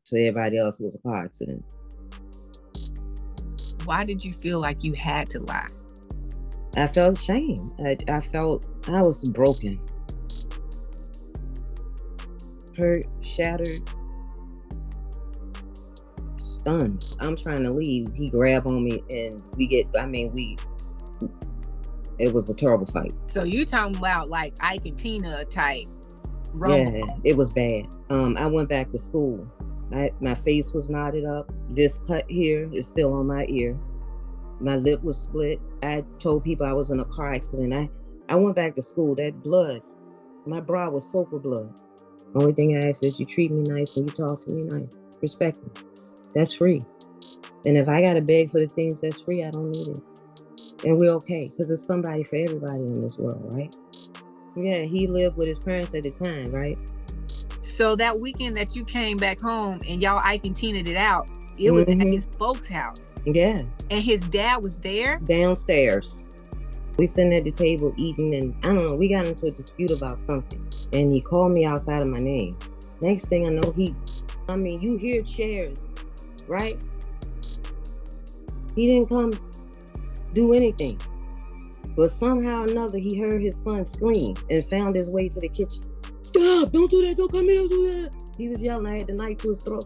to everybody else it was a car accident. Why did you feel like you had to lie? I felt shame. I felt I was broken, hurt, shattered, stunned. I'm trying to leave. He grabbed on me and it was a terrible fight. So you talking about like Ike and Tina type rumble? Yeah, it was bad. I went back to school. My face was knotted up. This cut here is still on my ear. My lip was split. I told people I was in a car accident. I went back to school. That blood, my bra was soaked with blood. Only thing I ask is you treat me nice and you talk to me nice. Respect me. That's free. And if I got to beg for the things that's free, I don't need it. And we're okay, because there's somebody for everybody in this world, right? Yeah, he lived with his parents at the time, right? So that weekend that you came back home and y'all Ike and Tina'd it out, it was at his folks' house. Yeah. And his dad was there? Downstairs. We sitting at the table eating, and I don't know, we got into a dispute about something. And he called me outside of my name. Next thing I know, you hear chairs, right? He didn't come do anything. But somehow or another, he heard his son scream and found his way to the kitchen. Stop, don't do that, don't come in, don't do that. He was yelling, I had the knife to his throat.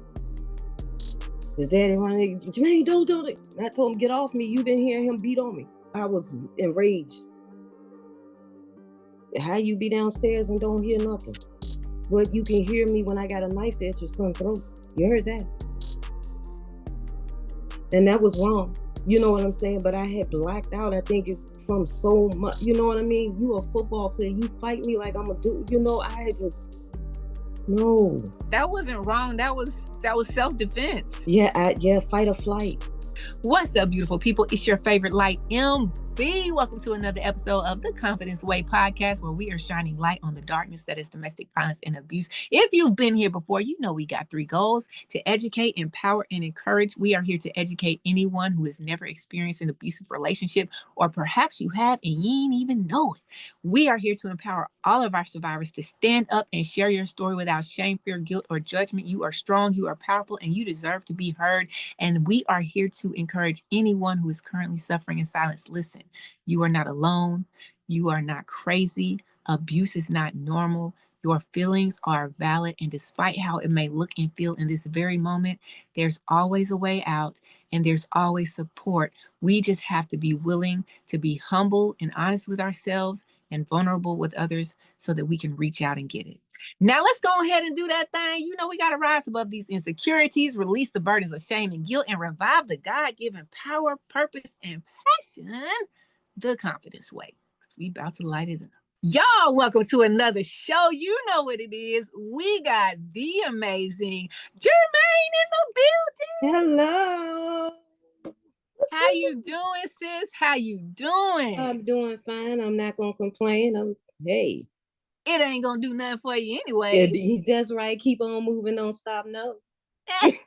His daddy running, Germaine, don't do this. And I told him, get off me, you've been hearing him beat on me. I was enraged. How you be downstairs and don't hear nothing? But you can hear me when I got a knife at your son's throat. You heard that? And that was wrong. You know what I'm saying? But I had blacked out. I think it's from so much, you know what I mean? You a football player. You fight me like I'm a dude. You know, I had just, no. That wasn't wrong. That was self-defense. Yeah, fight or flight. What's up, beautiful people? It's your favorite light, MB. Welcome to another episode of the Confidence Way podcast, where we are shining light on the darkness that is domestic violence and abuse. If you've been here before, you know we got 3 goals: to educate, empower, and encourage. We are here to educate anyone who has never experienced an abusive relationship, or perhaps you have and you ain't even know it. We are here to empower all of our survivors to stand up and share your story without shame, fear, guilt, or judgment. You are strong, you are powerful, and you deserve to be heard. And we are here to encourage anyone who is currently suffering in silence. Listen, you are not alone. You are not crazy. Abuse is not normal. Your feelings are valid. And despite how it may look and feel in this very moment, there's always a way out and there's always support. We just have to be willing to be humble and honest with ourselves and vulnerable with others so that we can reach out and get it. Now let's go ahead and do that thing. You know, we got to rise above these insecurities, release the burdens of shame and guilt, and revive the God-given power, purpose, and passion the confidence way. We about to light it up. Y'all, welcome to another show. You know what it is. We got the amazing Germaine in the building. Hello. How you doing, sis? How you doing? I'm doing fine. I'm not going to complain. Hey. It ain't going to do nothing for you anyway. Yeah, that's right. Keep on moving. Don't stop. No. Yes.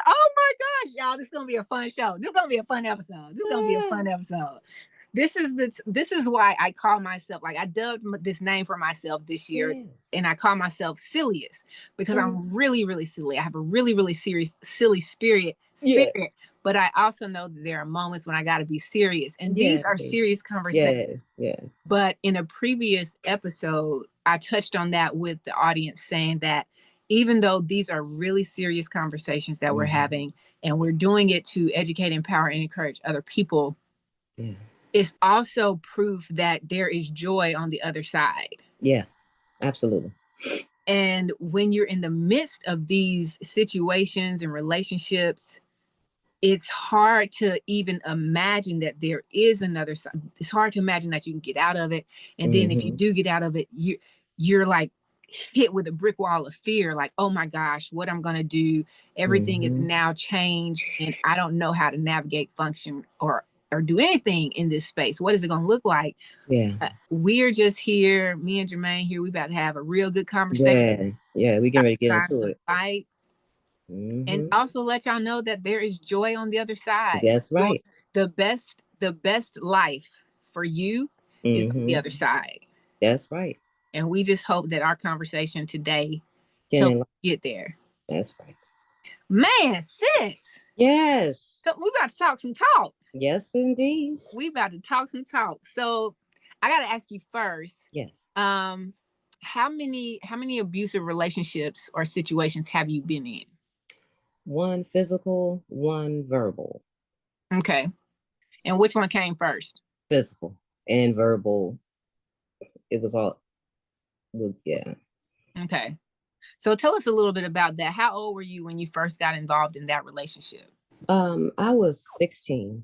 Oh my gosh, y'all. This is going to be a fun show. This is going to be a fun episode. This is why I call myself, like I dubbed this name for myself this year, and I call myself Silliest because I'm really, really silly. I have a really, really serious, silly spirit. But I also know that there are moments when I got to be serious, and these are serious conversations. But in a previous episode, I touched on that with the audience, saying that even though these are really serious conversations that we're having, and we're doing it to educate, empower, and encourage other people, it's also proof that there is joy on the other side. Yeah, absolutely. And when you're in the midst of these situations and relationships, it's hard to even imagine that there is another side. It's hard to imagine that you can get out of it. And then if you do get out of it, you're like hit with a brick wall of fear, like, oh my gosh, what I'm going to do. Everything is now changed and I don't know how to navigate, function, or do anything in this space. What is it going to look like? We're just here, me and Germaine here. We about to have a real good conversation. Yeah, we get ready to get into it. Fight. And also let y'all know that there is joy on the other side. That's right. The best life for you is on the other side. That's right. And we just hope that our conversation today helps get there. That's right. Man, sis. Yes. So we about to talk some talk. Yes, indeed. We about to talk some talk. So I got to ask you first. Yes. How many abusive relationships or situations have you been in? One physical, one verbal. Okay. And which one came first? Physical and verbal. It was all, well, yeah. Okay. So tell us a little bit about that. How old were you when you first got involved in that relationship? I was 16.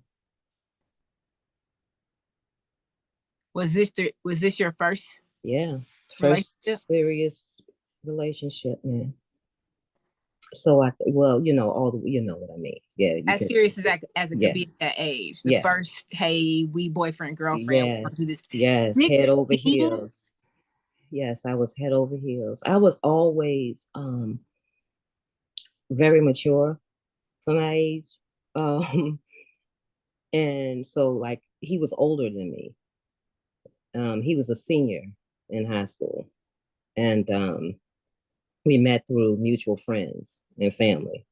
Was this your first? Yeah. First serious relationship, man. So well, you know, you know what I mean. Yeah. As serious as it could be at that age. The first, hey, we boyfriend, girlfriend. Yes. Yes. Head over heels. Yes, I was head over heels. I was always very mature for my age. And so like he was older than me. He was a senior in high school. And we met through mutual friends and family.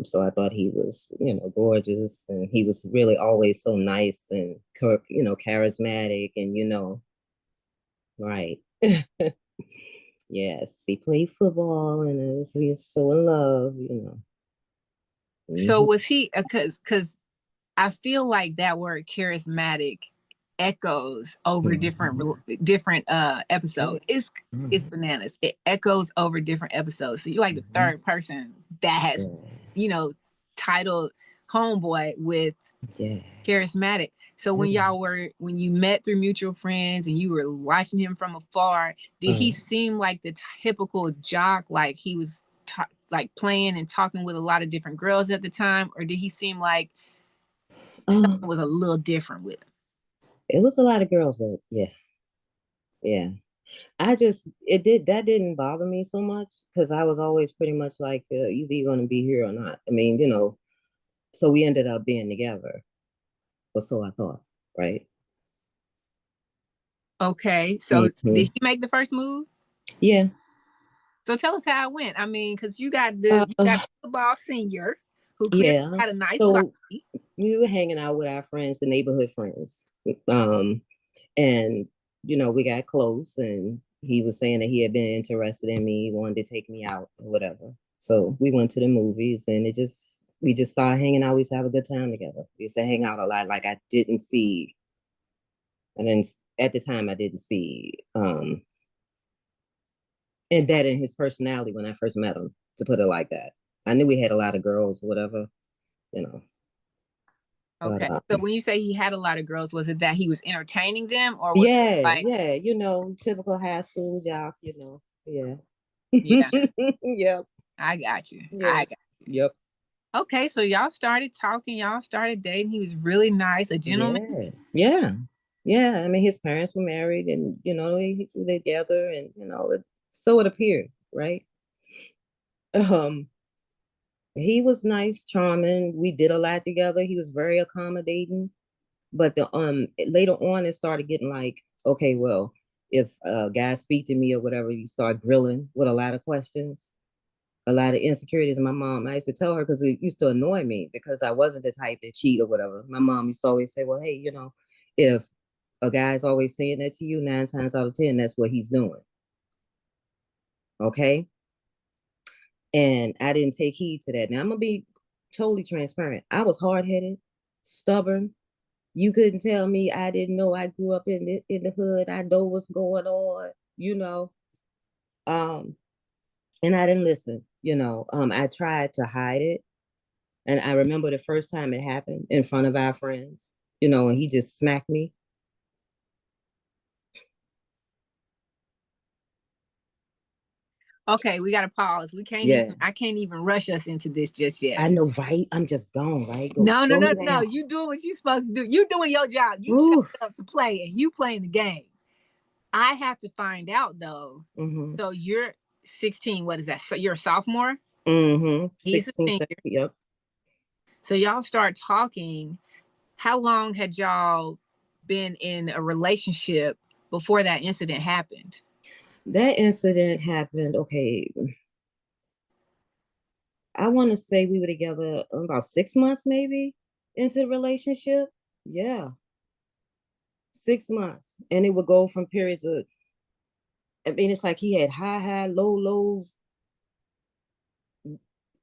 So I thought he was, you know, gorgeous, and he was really always so nice and, you know, charismatic, and, you know, right. Yes, he played football, and he was so in love, you know. So was he, because I feel like that word charismatic echoes over different episodes. It's bananas. It echoes over different episodes. So you're like the third person that has, you know, titled homeboy with charismatic. So when you met through mutual friends and you were watching him from afar, did he seem like the typical jock, like he was like playing and talking with a lot of different girls at the time, or did he seem like something was a little different with him? It was a lot of girls, though. Yeah. That didn't bother me so much, because I was always pretty much like, either you're going to be here or not. I mean, you know, so we ended up being together, or so I thought, right? Okay, so did he make the first move? Yeah. So tell us how it went. I mean, because you got the football senior who clearly had a nice body. We were hanging out with our friends, the neighborhood friends. And, you know, we got close, and he was saying that he had been interested in me, wanted to take me out or whatever. So we went to the movies, and we just started hanging out. We used to have a good time together. We used to hang out a lot. Like I didn't see, and then at the time I didn't see, and that in his personality when I first met him, to put it like that. I knew he had a lot of girls or whatever, you know. Okay. But, so when you say he had a lot of girls, was it that he was entertaining them, or was it like, you know, typical high school jock, you know. Yeah. Yep. I got you. Yeah. I got you. Yep. Okay, so y'all started talking, y'all started dating. He was really nice, a gentleman. Yeah. I mean, his parents were married, and, you know, they were together, and, you know, so it appeared, right? He was nice, charming. We did a lot together. He was very accommodating. But later on, it started getting like, okay, well, if guys speak to me or whatever, you start grilling with a lot of questions, a lot of insecurities. And my mom, I used to tell her, because it used to annoy me, because I wasn't the type to cheat or whatever. My mom used to always say, well, hey, you know, if a guy's always saying that to you, 9 times out of 10, that's what he's doing. Okay. And I didn't take heed to that. Now I'm gonna be totally transparent. I was hard-headed, stubborn. You couldn't tell me I didn't know. I grew up in the hood. I know what's going on, you know. And I didn't listen, you know. I tried to hide it. And I remember the first time it happened in front of our friends, you know, and he just smacked me. Okay, we gotta pause. We can't I can't even rush us into this just yet. I know, right? I'm just gone, right? No. You doing what you're supposed to do. You doing your job. You shut up to play, and you playing the game. I have to find out though. So you're 16. What is that? So you're a sophomore? He's 16, a senior. Yep. So y'all start talking. How long had y'all been in a relationship before that incident happened? That incident happened, okay, I want to say we were together about 6 months maybe into the relationship. Yeah, 6 months. And it would go from periods of, I mean, it's like he had high, low, lows,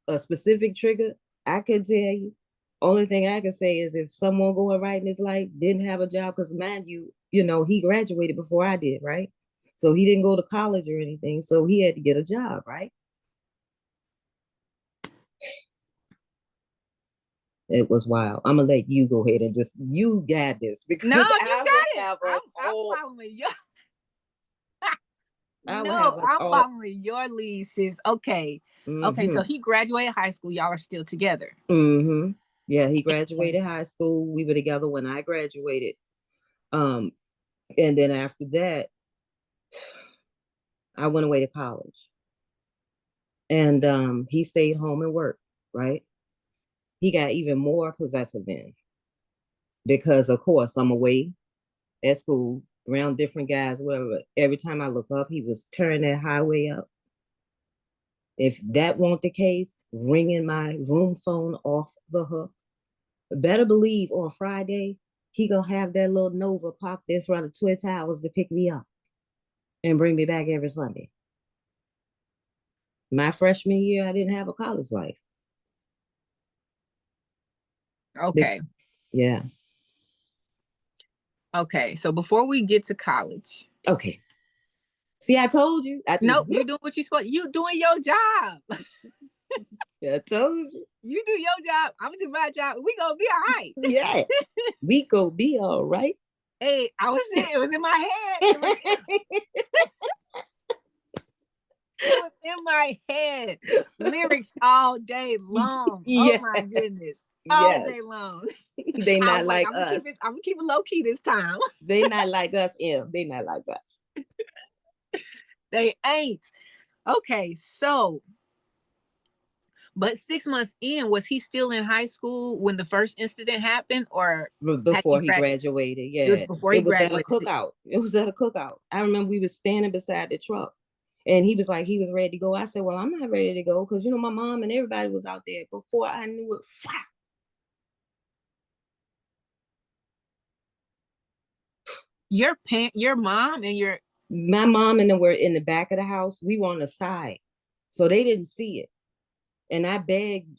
a specific trigger. I could tell you. Only thing I can say is if someone going right in his life didn't have a job, because mind you, he graduated before I did, right? So he didn't go to college or anything. So he had to get a job, right? It was wild. I'm gonna let you go ahead and just you got this because No, you I would got have it. us I'm all. following you. I would have No, us I'm all. following your lead, sis. Okay. Okay, so Mm-hmm. he graduated high school. Y'all are still together. Mm-hmm. Yeah, he graduated high school. We were together when I graduated. Um, and then after that, I went away to college. And he stayed home and worked, right? He got even more possessive then because of course I'm away at school around different guys, whatever. Every time I look up, he was turning that highway up. If that weren't the case, ringing my room phone off the hook. Better believe on Friday, he gonna have that little Nova parked in front of Twin Towers to pick me up and bring me back every Sunday. My freshman year, I didn't have a college life. Okay. Yeah. Okay. So before we get to college. Okay. See, I told you. Nope, you doing what you supposed. You doing your job. I told you. You do your job. I'm gonna do my job. We gonna be all right. Yeah. We gonna be all right. Hey, it was in my head. It was in my head. Lyrics all day long. Yes. Oh my goodness. All day long. They not like I'm us. gonna keep it low key this time. They not like us, M. They not like us. They ain't. Okay, so but 6 months in, was he still in high school when the first incident happened, or Before he graduated? Yeah. It was before he graduated. At a cookout. It was at a cookout. I remember we were standing beside the truck and he was like, he was ready to go. I said, well, I'm not ready to go because, my mom and everybody was out there before I knew it. Your mom and my mom and them were in the back of the house. We were on the side. So they didn't see it. And I begged,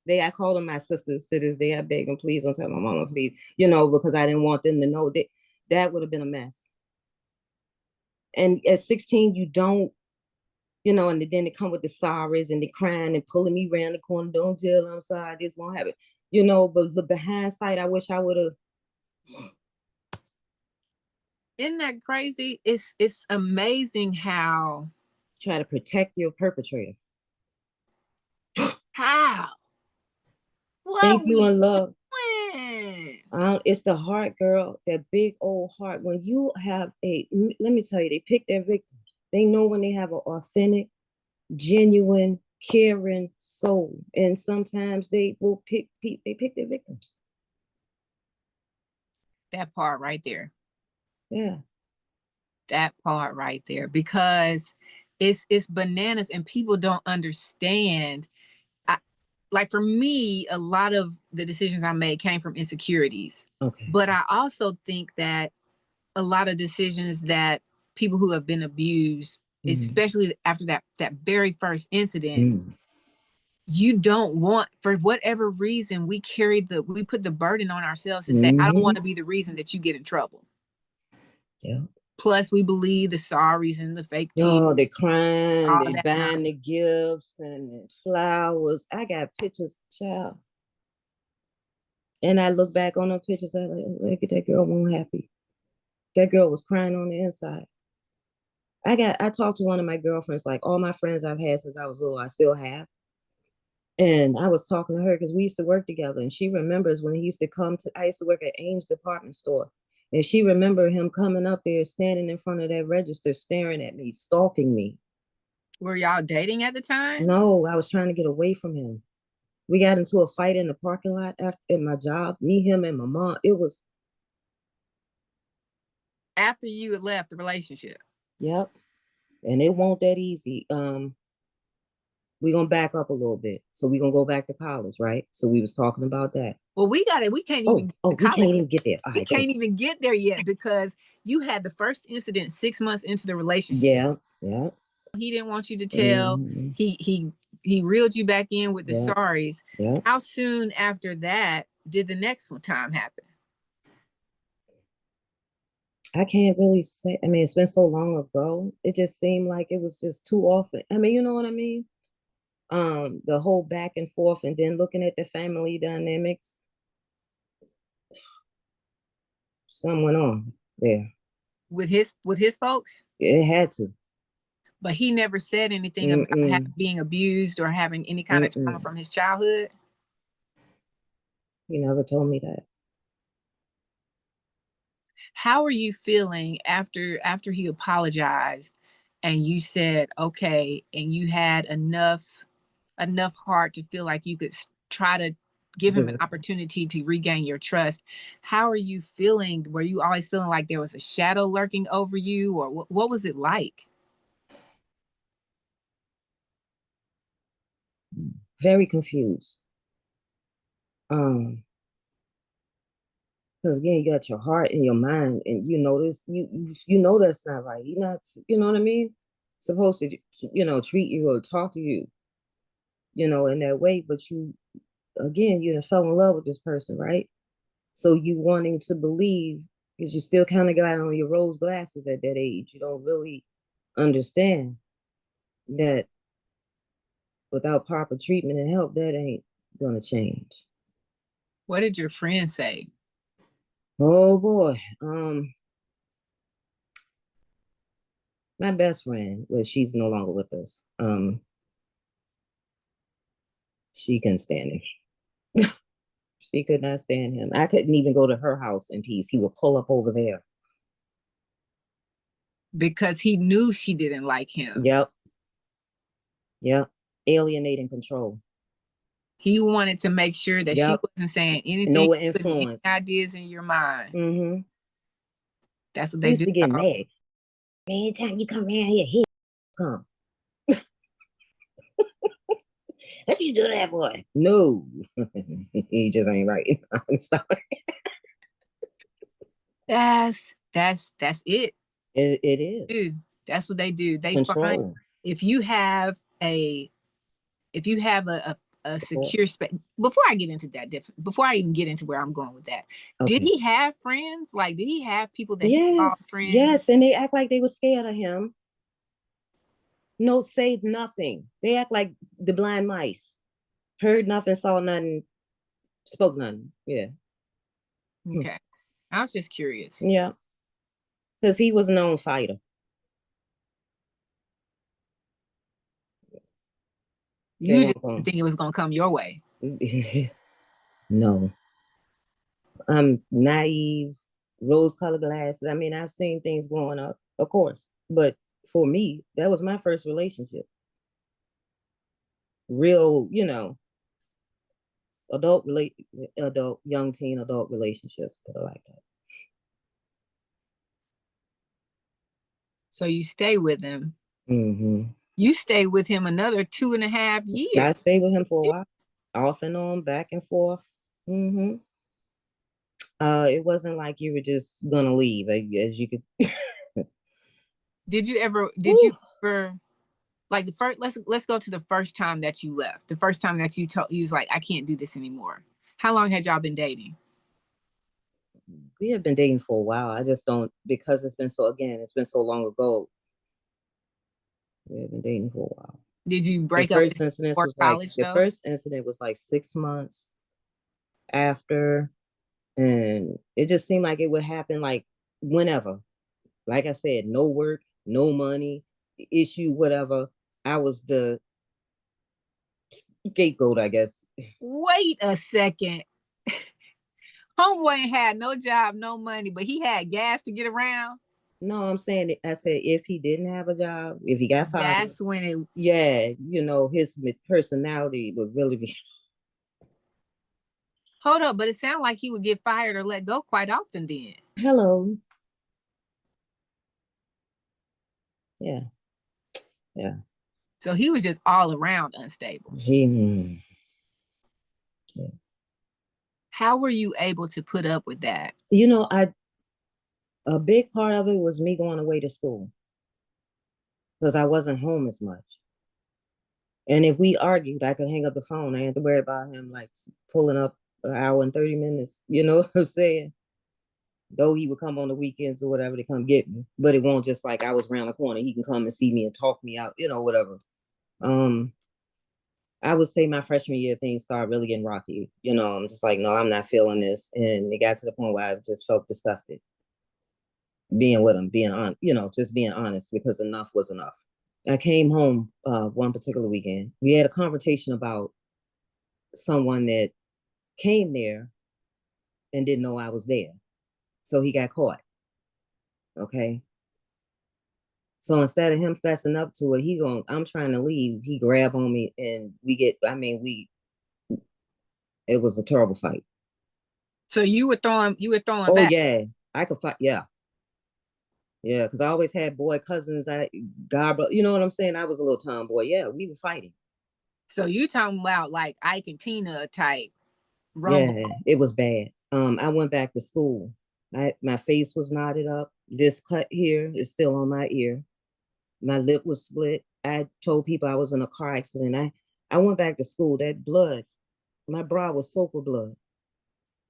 I call them my sisters to this day. I beg them, please don't tell my mama, please, because I didn't want them to know that would have been a mess. And at 16, you don't, and then they come with the sorries and they crying and pulling me around the corner. Don't tell, I'm sorry, this won't happen. But the hindsight, I wish I would have. Isn't that crazy? It's amazing how Try to protect your perpetrator. How? What Thank you and love. doing? It's the heart, girl. That big old heart. When you have let me tell you, they pick their victims. They know when they have an authentic, genuine, caring soul, and sometimes they will pick their victims. That part right there. Yeah. That part right there, because it's bananas and people don't understand. Like for me, a lot of the decisions I made came from insecurities. Okay. But I also think that a lot of decisions that people who have been abused, especially after that very first incident, you don't want, for whatever reason, we put the burden on ourselves to say, I don't want to be the reason that you get in trouble. Yeah. Plus, we believe the sorries and the fake tears. Oh, they crying, they buying the gifts and the flowers. I got pictures, child. And I look back on the pictures, I like, look at that girl, wasn't happy. That girl was crying on the inside. I talked to one of my girlfriends, like all my friends I've had since I was little, I still have. And I was talking to her because we used to work together. And she remembers when he used to I used to work at Ames department store. And she remembered him coming up there, standing in front of that register, staring at me, stalking me. Were y'all dating at the time? No, I was trying to get away from him. We got into a fight in the parking lot at my job, me, him, and my mom. It was, After you had left the relationship. Yep. And it won't that easy. We're gonna back up a little bit. So we're gonna go back to college, right? So we was talking about that. Well, we can't even get to we college. can't even get there. We can't even get there yet because you had the first incident 6 months into the relationship. Yeah. He didn't want you to tell. He reeled you back in with the sorries. How soon after that did the next time happen? I can't really say. I mean, it's been so long ago. It just seemed like it was just too often. I mean, you know what I mean? The whole back and forth, and then looking at the family dynamics. Something went on there. With his folks? It had to. But he never said anything about being abused or having any kind of trauma from his childhood? He never told me that. How are you feeling after he apologized and you said, okay, and you had enough heart to feel like you could try to give him an opportunity to regain your trust? How are you feeling? Were you always feeling like there was a shadow lurking over you, or what was it like? Very confused. Because again, you got your heart and your mind, and you know this. You know that's not right. You're not. You know what I mean? Supposed to, treat you or talk to you, in that way. But you, again, you fell in love with this person, right? So you wanting to believe, because you still kind of got on your rose glasses at that age. You don't really understand that without proper treatment and help, that ain't gonna change. What did your friend say? Oh boy. My best friend, well, she's no longer with us. She couldn't stand him. She could not stand him. I couldn't even go to her house in peace. He would pull up over there. Because he knew she didn't like him. Yep. Alienating control. He wanted to make sure that she wasn't saying anything. No influence. Any ideas in your mind. That's what they used do. To get mad. Anytime you come around here, he come. What you do that, boy? No. He just ain't right. I'm sorry. That's it. It is. Dude, that's what they do. They control. Find if you have a secure space. Before I get into that, before I even get into where I'm going with that, did he have friends? Like, did he have people that he called friends? Yes, and they act like they were scared of him. No, save nothing. They act like the blind mice. Heard nothing, saw nothing, spoke nothing. Yeah. Okay. I was just curious. Yeah. Because he was a known fighter. You just didn't think it was going to come your way. No. I'm naive, rose-colored glasses. I mean, I've seen things growing up, of course. But for me, that was my first relationship. Real, adult, young teen adult relationship that I like that. So you stay with him. You stay with him another 2.5 years. I stayed with him for a while, off and on, back and forth. It wasn't like you were just gonna leave, as you could. Did you ever like the first? Let's go to the first time that you left. The first time that you was like, I can't do this anymore. How long had y'all been dating? We have been dating for a while. I just don't, because it's been so long ago. We have been dating for a while. Did you break up? The first incident was like 6 months after, and it just seemed like it would happen like whenever. Like I said, no work, no money, issue, whatever. I was the scapegoat, I guess. Wait a second. Homeboy ain't had no job, no money, but he had gas to get around. No, I said if he didn't have a job, if he got fired, that's when it. Yeah, his personality would really be. Hold up, but it sounded like he would get fired or let go quite often then. Hello. Yeah. Yeah. So he was just all around unstable. Yeah. How were you able to put up with that? You know, a big part of it was me going away to school because I wasn't home as much. And if we argued, I could hang up the phone. I didn't have to worry about him like pulling up an hour and 30 minutes. You know what I'm saying? Though he would come on the weekends or whatever to come get me, but it won't just like I was around the corner. He can come and see me and talk me out, you know, whatever. Um, I would say my freshman year things started really getting rocky. You know, I'm just like, no, I'm not feeling this, and it got to the point where I just felt disgusted being with him, being on, you know, just being honest because enough was enough. I came home one particular weekend. We had a conversation about someone that came there and didn't know I was there. So he got caught. Okay. So instead of him fessing up to it, I'm trying to leave. He grabbed on me and it was a terrible fight. So you were throwing Oh back. yeah. I could fight. Yeah. Yeah. Cause I always had boy cousins. You know what I'm saying? I was a little tomboy. Yeah. We were fighting. So you talking about like Ike and Tina type rumble. Yeah. It was bad. I went back to school. My face was knotted up. This cut here is still on my ear. My lip was split. I told people I was in a car accident. I went back to school. That blood, my bra was soaked with blood.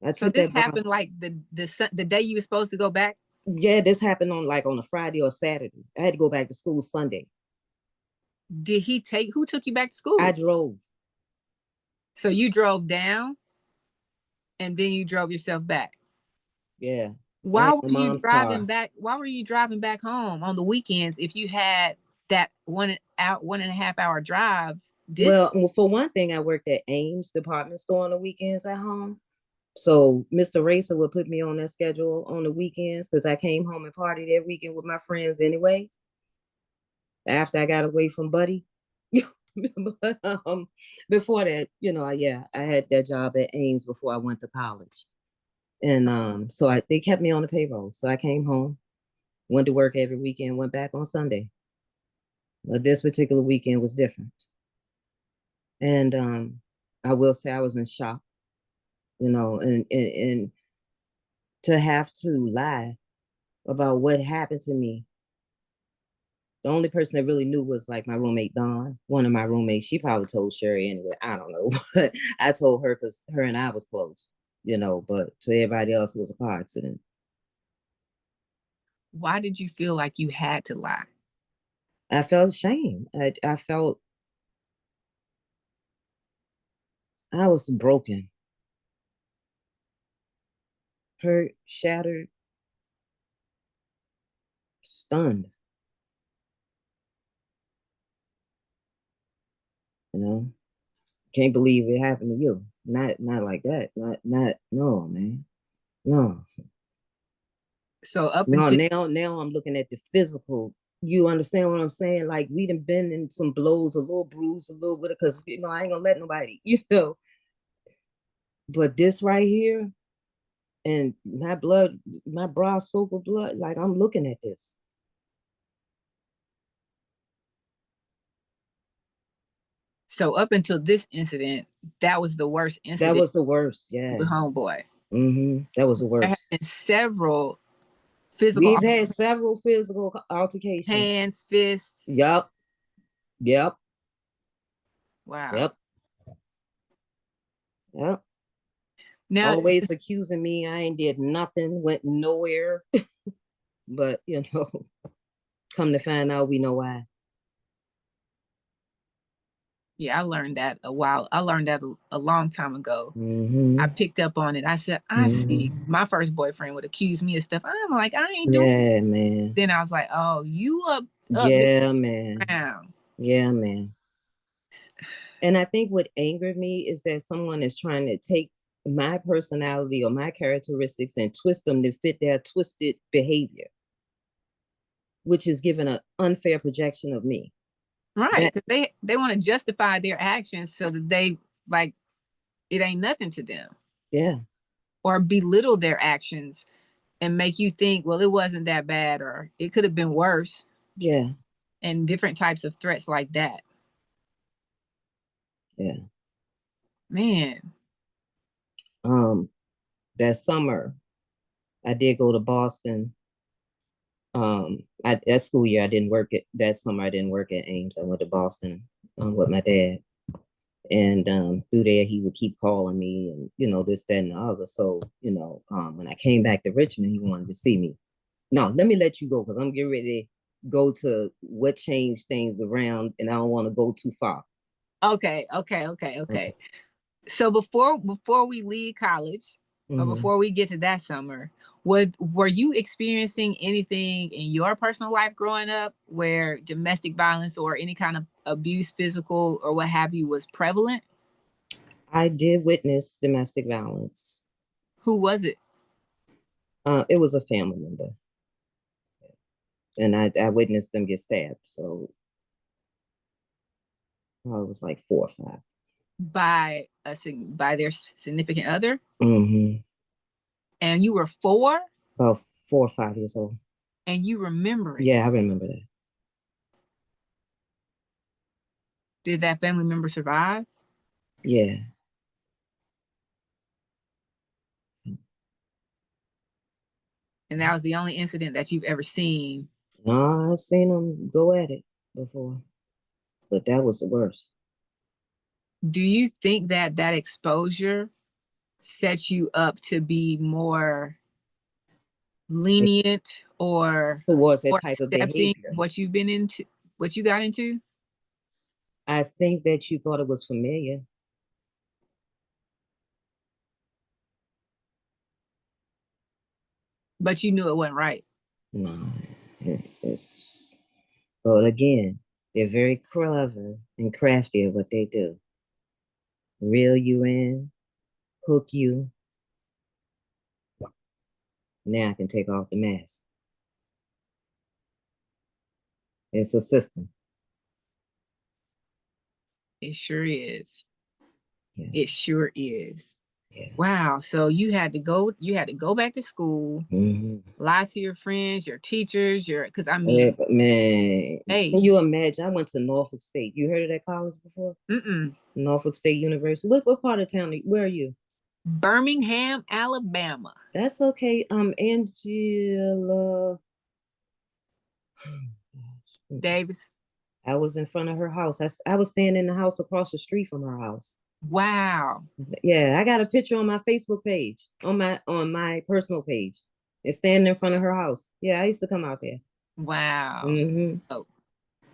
I So took this that bra. happened like the day you were supposed to go back. Yeah, this happened on a Friday or Saturday. I had to go back to school Sunday. Did he take? Who took you back to I school? drove. So you drove down, and then you drove yourself back. Yeah, I Why had were my you mom's driving car. back? Why were you driving back home on the weekends if you had that 1.5 hour drive distance? Well, for one thing, I worked at Ames department store on the weekends at home. So Mr. Racer would put me on that schedule on the weekends because I came home and partied every weekend with my friends anyway. After I got away from Buddy. but, before that, yeah, I had that job at Ames before I went to college. And they kept me on the payroll. So I came home, went to work every weekend, went back on Sunday. But this particular weekend was different. And I will say I was in shock, and to have to lie about what happened to me. The only person that really knew was like my roommate Dawn, one of my roommates. She probably told Sherry anyway. I don't know, but I told her because her and I was close, But to everybody else, it was a car accident. Why did you feel like you had to lie? I felt shame. I felt I was broken, hurt, shattered, stunned. You know, can't believe it happened to you. Not like that. Not no, man. No. So up No, until now I'm looking at the physical. You understand what I'm saying? Like we done been in some blows, a little bruise, a little bit, because I ain't gonna let nobody, But this right here, and my blood, my bra soaked with blood. Like I'm looking at this. up until this incident, that was the worst That incident was the worst. Yeah. with homeboy. That was the There have been worst. several physical We've had several physical altercations. hands, fists. Yep. Yep. Wow. Yep. Yep. Now, Always accusing me I ain't did nothing, went nowhere. But come to find out we know why. yeah, I learned that I learned that a long time ago. I picked up on it. I said, I see. My first boyfriend would accuse me of stuff. I'm like, I ain't doing Yeah, man. Then I was like, oh, you up Yeah, man. around. Yeah, man. And I think what angered me is that someone is trying to take my personality or my characteristics and twist them to fit their twisted behavior, which is giving an unfair projection of me. Right. That Because they want to justify their actions so that they like it ain't nothing to them. Yeah. Or belittle their actions and make you think, well, it wasn't that bad or it could have been worse. Yeah. and different types of threats like that. Yeah. Man. That summer, I did go to Boston. That school year, I didn't work at that summer. I didn't work at Ames. I went to Boston with my dad, and through there, he would keep calling me, and this, that, and the other. So when I came back to Richmond, he wanted to see me. No, let me let you go because I'm getting ready to go to what changed things around, and I don't want to go too far. Okay. So before we leave college, or before we get to that summer, were you experiencing anything in your personal life growing up where domestic violence or any kind of abuse, physical or what have you, was prevalent? I did witness domestic violence. Who was it? It was a family member, and I witnessed them get stabbed. So I was like 4 or 5. By their significant other? Mm-hmm. And you were 4? About 4 or 5 years old. And you remember it? Yeah, I remember that. Did that family member survive? Yeah. And that was the only incident that you've ever seen? No, I've seen them go at it before, but that was the worst. Do you think that that exposure sets you up to be more lenient or towards that more type of accepting behavior? of what you've been into, what you got into? I think that you thought it was familiar. But you knew it wasn't right. No, it's, but again, they're very clever and crafty at what they do. Reel you in, hook you. Now I can take off the mask. It's a system. It sure is. Yeah. It sure is. Yeah. Wow. So you had to go back to school, lie to your friends, your teachers, because I mean, man, hey, can you imagine? I went to Norfolk State. You heard of that college before? Norfolk State University. What part of town? Where are you? Birmingham, Alabama. That's okay. Angela Davis. I was in front of her house. I was staying in the house across the street from her house. Wow. Yeah, I got a picture on my Facebook page, on my personal page. It's standing in front of her house. Yeah, I used to come out there. Wow. Oh,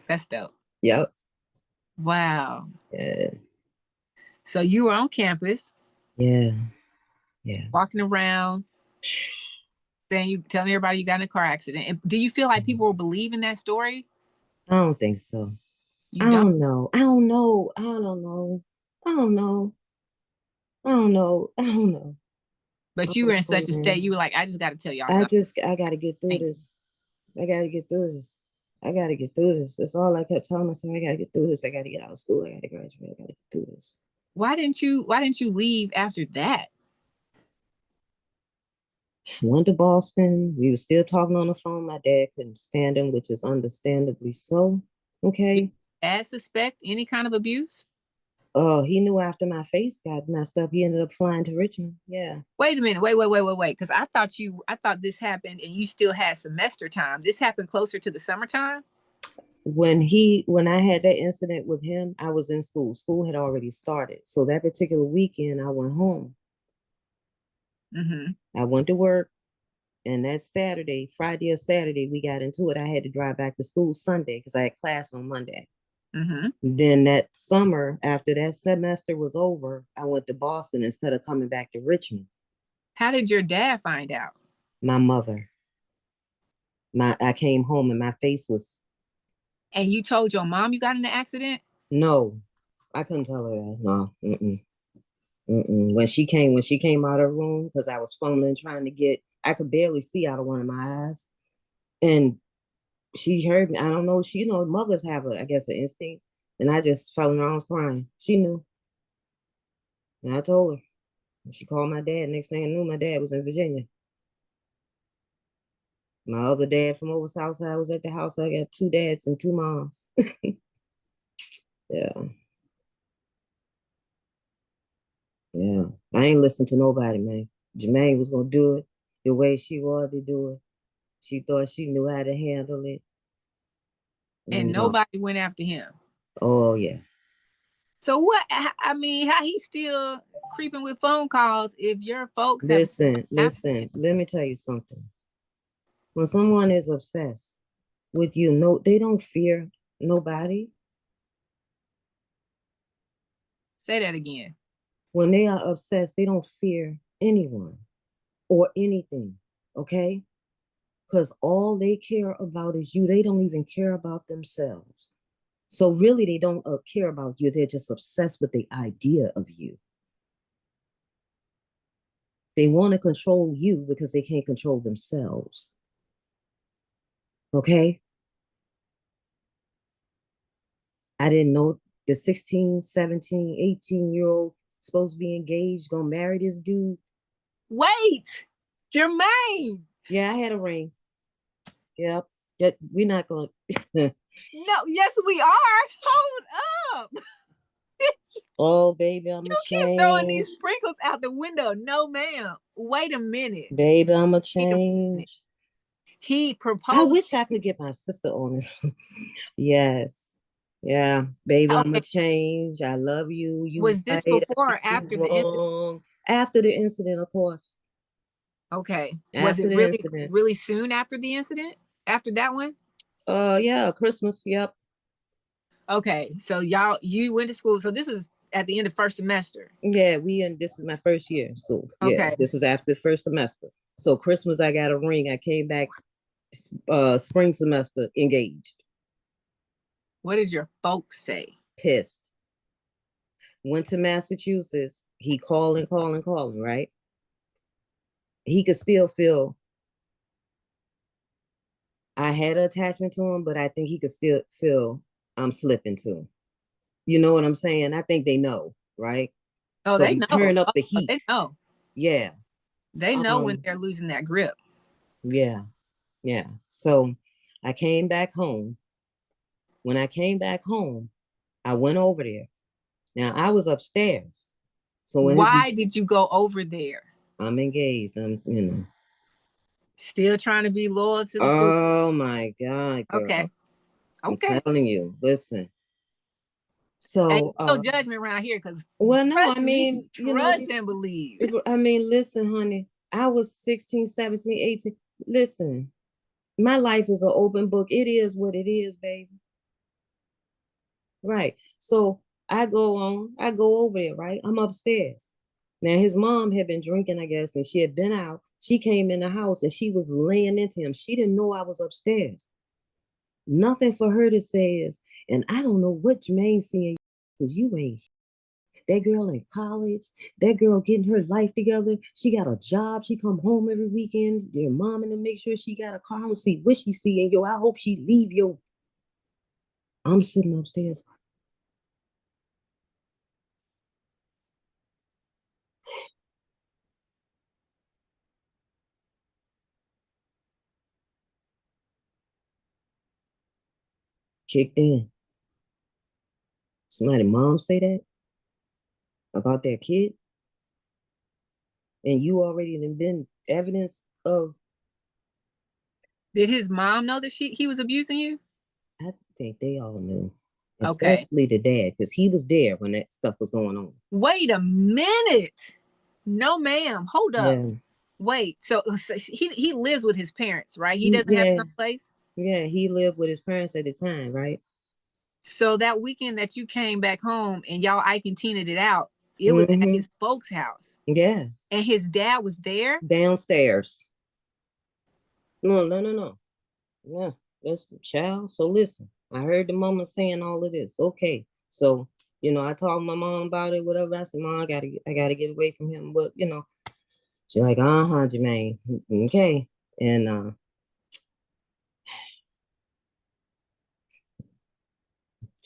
that's dope. Yep. Wow. Yeah. So you were on campus. Yeah. Yeah. Walking around, telling everybody you got in a car accident. And do you feel like people will believe in that story? I don't think so. You I don't? don't know. I don't know. I don't know. I don't know. I don't know. I don't know. But you were in such a state, you were like, I just got to tell y'all something. I got to get through this. I got to get through this. I got to get through this. That's all I kept telling myself. I got to get through this. I got to get out of school. I got to graduate. I got to get through this. Why didn't you leave after that? Went to Boston. We were still talking on the phone. My dad couldn't stand him, which is understandably so. Okay. Did Dad suspect any kind of abuse? Oh, he knew after my face got messed up. He ended up flying to Richmond. Yeah. Wait a minute. Wait. Because I thought this happened and you still had semester time. This happened closer to the summertime? When I had that incident with him, I was in school. School had already started. So that particular weekend, I went home. I went to work, and that Saturday, Friday or Saturday, we got into it. I had to drive back to school Sunday because I had class on Monday. Then that summer, after that semester was over, I went to Boston instead of coming back to Richmond. How did your dad find out? My mother. I came home and my face was. And you told your mom you got in an accident? No, I couldn't tell her that. No. When she came out of her room, because I was fumbling trying to get, I could barely see out of one of my eyes, and she heard me. I don't know. She, mothers have I guess, an instinct, and I just fell in her arms crying. She knew, and I told her. She called my dad. Next thing I knew, my dad was in Virginia. My other dad from over south side was at the house. I got 2 dads and 2 moms. Yeah. Yeah. I ain't listen to nobody, man. Germaine was gonna do it the way she wanted to do it. She thought she knew how to handle it. And No. nobody went after him. Oh yeah. So what? I mean, how he still creeping with phone calls if your folks have? Listen. Let me tell you something. When someone is obsessed with you, no, they don't fear nobody. Say that again. When they are obsessed, they don't fear anyone or anything. Okay? Because all they care about is you. They don't even care about themselves. So really, they don't care about you. They're just obsessed with the idea of you. They want to control you because they can't control themselves. Okay? I didn't know the 16, 17, 18-year-old supposed to be engaged, gonna marry this dude. Wait, Germaine. Yeah, I had a ring. Yep. We're not gonna. No, yes, we are. Hold up. Oh, baby, I'm You a keep throwing these change. sprinkles out the window. No, ma'am. Wait a minute. Baby, I'm a Wait a minute. change. He I proposed. wish I could get my sister on this. Yes. Yeah, baby, I'm a Okay. change. I love you. You Was right. this I before think or you after the incident? wrong. After the incident, of course. Okay. Was After it the really, incident. really soon after the incident? After that one? Yeah, Christmas. Yep. Okay. So you went to school. So this is at the end of first semester. Yeah, this is my first year in school. Yeah, Okay. this was after the first semester. So Christmas, I got a ring. I came back spring semester engaged. What did your folks say? Pissed. Went to Massachusetts. He calling, right? He could still feel I had an attachment to him, but I think he could still feel I'm slipping to him. You know what I'm saying? I think they know, right? Oh, So they we know. turn up Oh, the heat. they know. Yeah. They know when they're losing that grip. Yeah. Yeah. So I came back home. When I came back home, I went over there. Now I was upstairs. So when Why did you go over there? I'm engaged, Still trying to be loyal to the food. Oh my God, Okay. girl. I'm Okay. telling you, listen. Hey, So, no judgment around here because well, no, I trust mean, me, trust and believe. I mean, listen, honey, I was 16, 17, 18. Listen, my life is an open book. It is what it is, baby. Right. So I go over there, right? I'm upstairs. Now his mom had been drinking, I guess, and she had been out. She came in the house and she was laying into him. She didn't know I was upstairs. Nothing for her to say is, and I don't know what Germaine's seeing because you ain't. That girl in college, that girl getting her life together. She got a job. She come home every weekend. Your mom and to make sure she got a car and see what she seeing. Yo, I hope she leave yo. I'm sitting upstairs. Kicked in. Somebody mom say that about their kid, and you already been evidence of. Did his mom know that he was abusing you? I think they all knew, Okay. especially the dad, because he was there when that stuff was going on. Wait a minute. No, ma'am. Hold up. Yeah, Wait. So he lives with his parents, right? He doesn't have his yeah, own place. yeah. He lived with his parents at the time, right? So that weekend that you came back home and y'all Ike and Tina'd it out, it was at Mm-hmm. his folks' house. Yeah, And his dad was there. downstairs. No, no, no, no. Yeah, that's the child. So listen, I heard the mama saying all of this. Okay, so I talked to my mom about it, whatever. I said, Mom, I gotta get away from him. But she's like, Germaine. Okay, and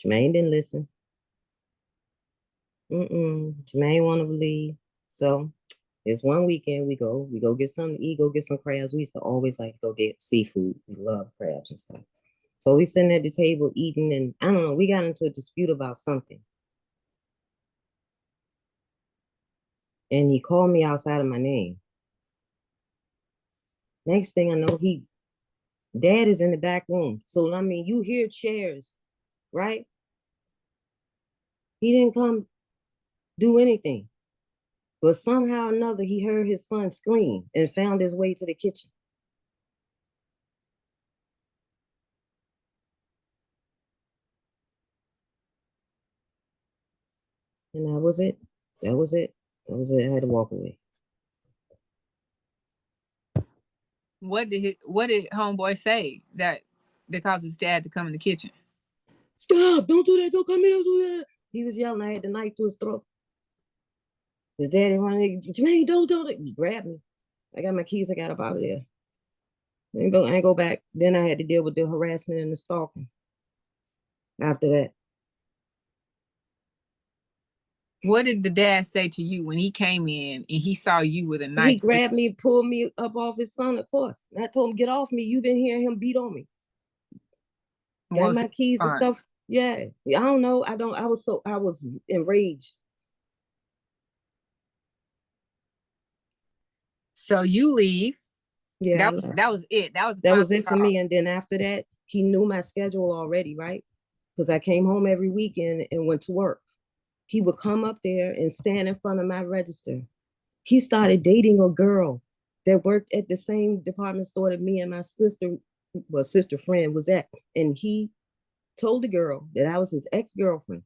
Germaine didn't listen. Jermaine want to believe. So It's one weekend we go get something to eat, go get some crabs. We used to always like to go get seafood. We love crabs and stuff. So we sitting at the table eating, and I don't know, we got into a dispute about something. And he called me outside of my name. Next thing I know, dad is in the back room. So I mean, you hear chairs, right? He didn't come do anything. But somehow or another, he heard his son scream and found his way to the kitchen. And that was it. That was it. That was it. I had to walk away. What did homeboy say that caused his dad to come in the kitchen? Stop! Don't do that! Don't come in! Don't do that! He was yelling. I had the knife to his throat. His daddy running. Germaine, don't! He grabbed me. I got my keys. I got up out of there. I ain't go back. Then I had to deal with the harassment and the stalking. After that. What did the dad say to you when he came in and he saw you with a knife? He grabbed me, pulled me up off his son, of course. And I told him, get off me. You've been hearing him beat on me. Got my keys and stuff. Yeah. I don't know. I was enraged. So you leave. Yeah. That was it. That was it for me. And then after that, he knew my schedule already, right? Because I came home every weekend and went to work. He would come up there and stand in front of my register. He started dating a girl that worked at the same department store that me and my sister friend was at. And he told the girl that I was his ex-girlfriend.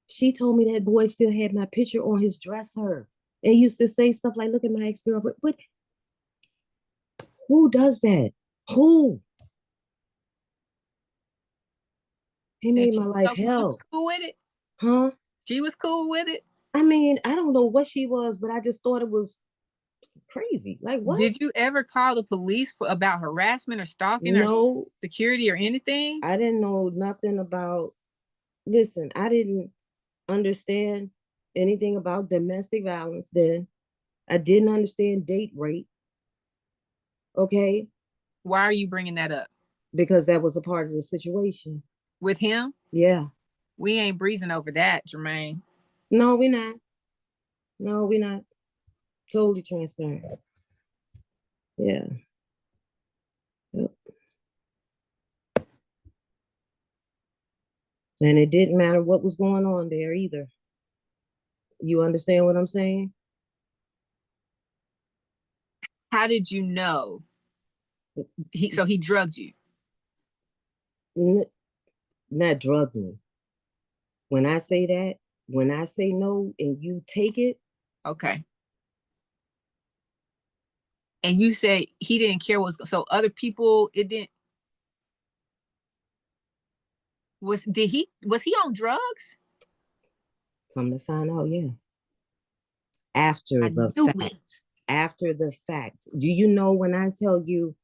She told me that boy still had my picture on his dresser and used to say stuff like, look at my ex-girlfriend. But who does that? Who? He made my life hell. Cool with it? Huh? She was cool with it? I mean, I don't know what she was, but I just thought it was crazy. Like, what? Did you ever call the police about harassment or stalking or security or anything? I didn't know nothing about, listen, I didn't understand anything about domestic violence then. I didn't understand date rape. Okay. Why are you bringing that up? Because that was a part of the situation. With him? Yeah. We ain't breezing over that, Germaine. No, we're not. No, we're not. Totally transparent. Yeah. Yep. And it didn't matter what was going on there either. You understand what I'm saying? How did you know? So he drugged you? Not drugged me. When I say that, when I say no and you take it. Okay. And you say he didn't care so other people, it didn't. Was he on drugs? Come to find out, yeah. After the fact. After the fact. Do you know when I tell you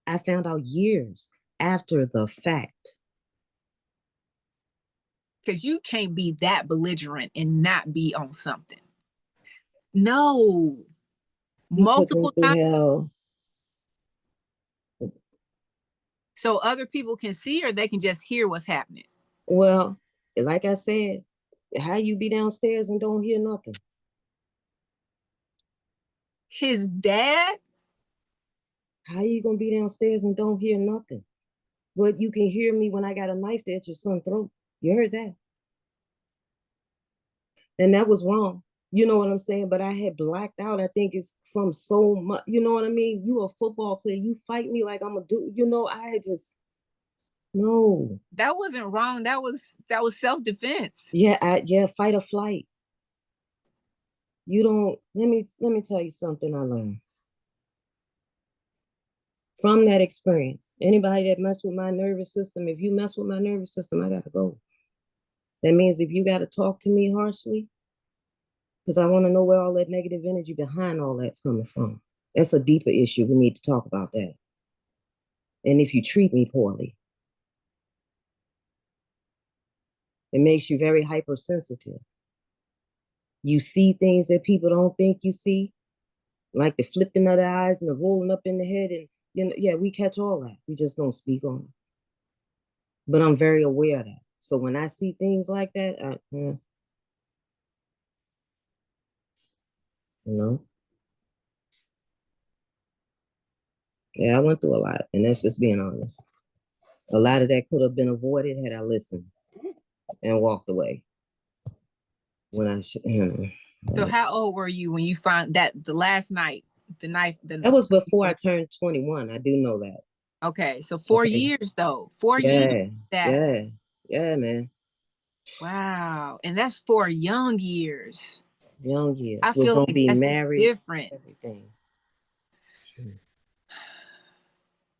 I found out years after the fact? Because you can't be that belligerent and not be on something. No. Multiple times. Hell. So other people can see or they can just hear what's happening? Well, like I said, how you be downstairs and don't hear nothing? His dad? How you gonna be downstairs and don't hear nothing? But you can hear me when I got a knife at your son's throat. You heard that? And that was wrong. You know what I'm saying? But I had blacked out. I think it's from so much. You know what I mean? You a football player. You fight me like I'm a dude. You know, I had just no. That wasn't wrong. That was self-defense. Yeah, fight or flight. You don't. Let me tell you something I learned from that experience. Anybody that mess with my nervous system, if you mess with my nervous system, I gotta go. That means if you gotta talk to me harshly, because I want to know where all that negative energy behind all that's coming from. That's a deeper issue. We need to talk about that. And if you treat me poorly, it makes you very hypersensitive. You see things that people don't think you see, like the flipping of the eyes and the rolling up in the head. And, yeah, we catch all that. We just don't speak on it. But I'm very aware of that. So when I see things like that, you know, yeah, I went through a lot. And that's just being honest. A lot of that could have been avoided had I listened and walked away. When I should. So how old were you when you find that the last night, the knife? That was before I turned 21. I do know that. Okay, so 4 years though. 4 years. Yeah, man. Wow, and that's 4 young years. Young years. I Was feel gonna like be that's married. different. Everything.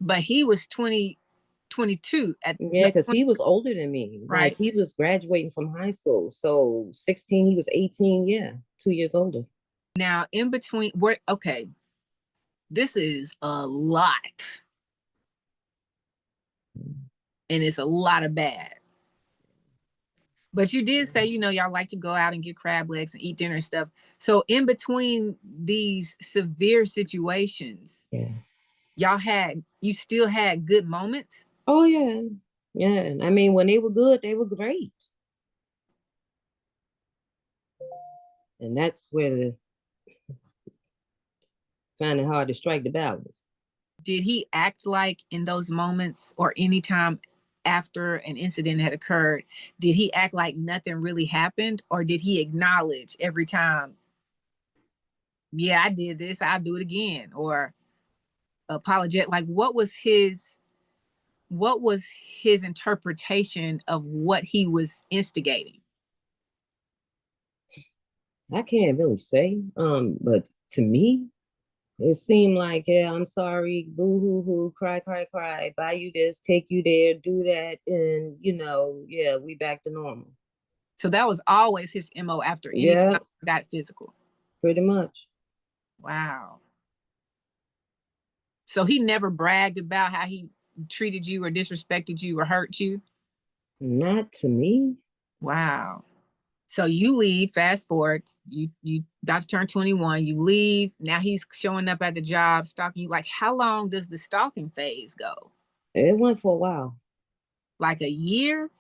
But he was 20, 22 at Yeah, because 20, he was older than me. right? Like he was graduating from high school. So 16, he was 18. Yeah, 2 years older. Now in between, okay, this is a lot, and it's a lot of bad. But you did say, y'all like to go out and get crab legs and eat dinner and stuff. So in between these severe situations, you still had good moments? Oh, yeah. Yeah. I mean, when they were good, they were great. And that's where the find it hard to strike the balance. Did he act like in those moments or anytime after an incident had occurred, did he act like nothing really happened, or did he acknowledge every time, yeah, I did this, I'll do it again, or apologetic? Like what was his interpretation of what he was instigating? I can't really say. But to me, it seemed like, yeah, I'm sorry, boo hoo hoo, cry, cry, cry, buy you this, take you there, do that, and yeah, we back to normal. So that was always his MO after any time it got physical. Pretty much. Wow. So he never bragged about how he treated you or disrespected you or hurt you? Not to me. Wow. So you leave, fast forward, you about to turn 21, you leave, now he's showing up at the job, stalking you. Like, how long does the stalking phase go? It went for a while. Like a year?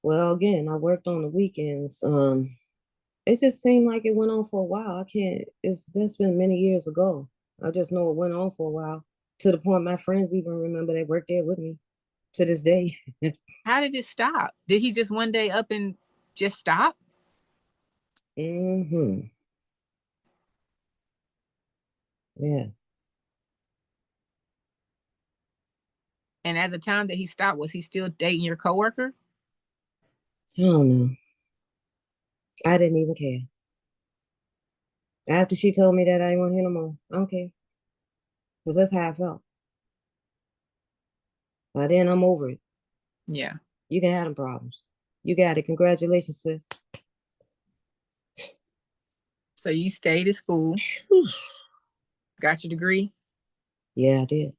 Well, again, I worked on the weekends. It just seemed like it went on for a while. That's been many years ago. I just know it went on for a while, to the point my friends even remember they worked there with me to this day. How did it stop? Did he just one day up and just stop? Mm-hmm. Yeah. And at the time that he stopped, was he still dating your coworker? I don't know. I didn't even care. After she told me that, I didn't want to hear no more. I don't care. Because that's how I felt. By then, I'm over it. Yeah. You can have them problems. You got it. Congratulations, sis. So you stayed at school, got your degree, Yeah, I did.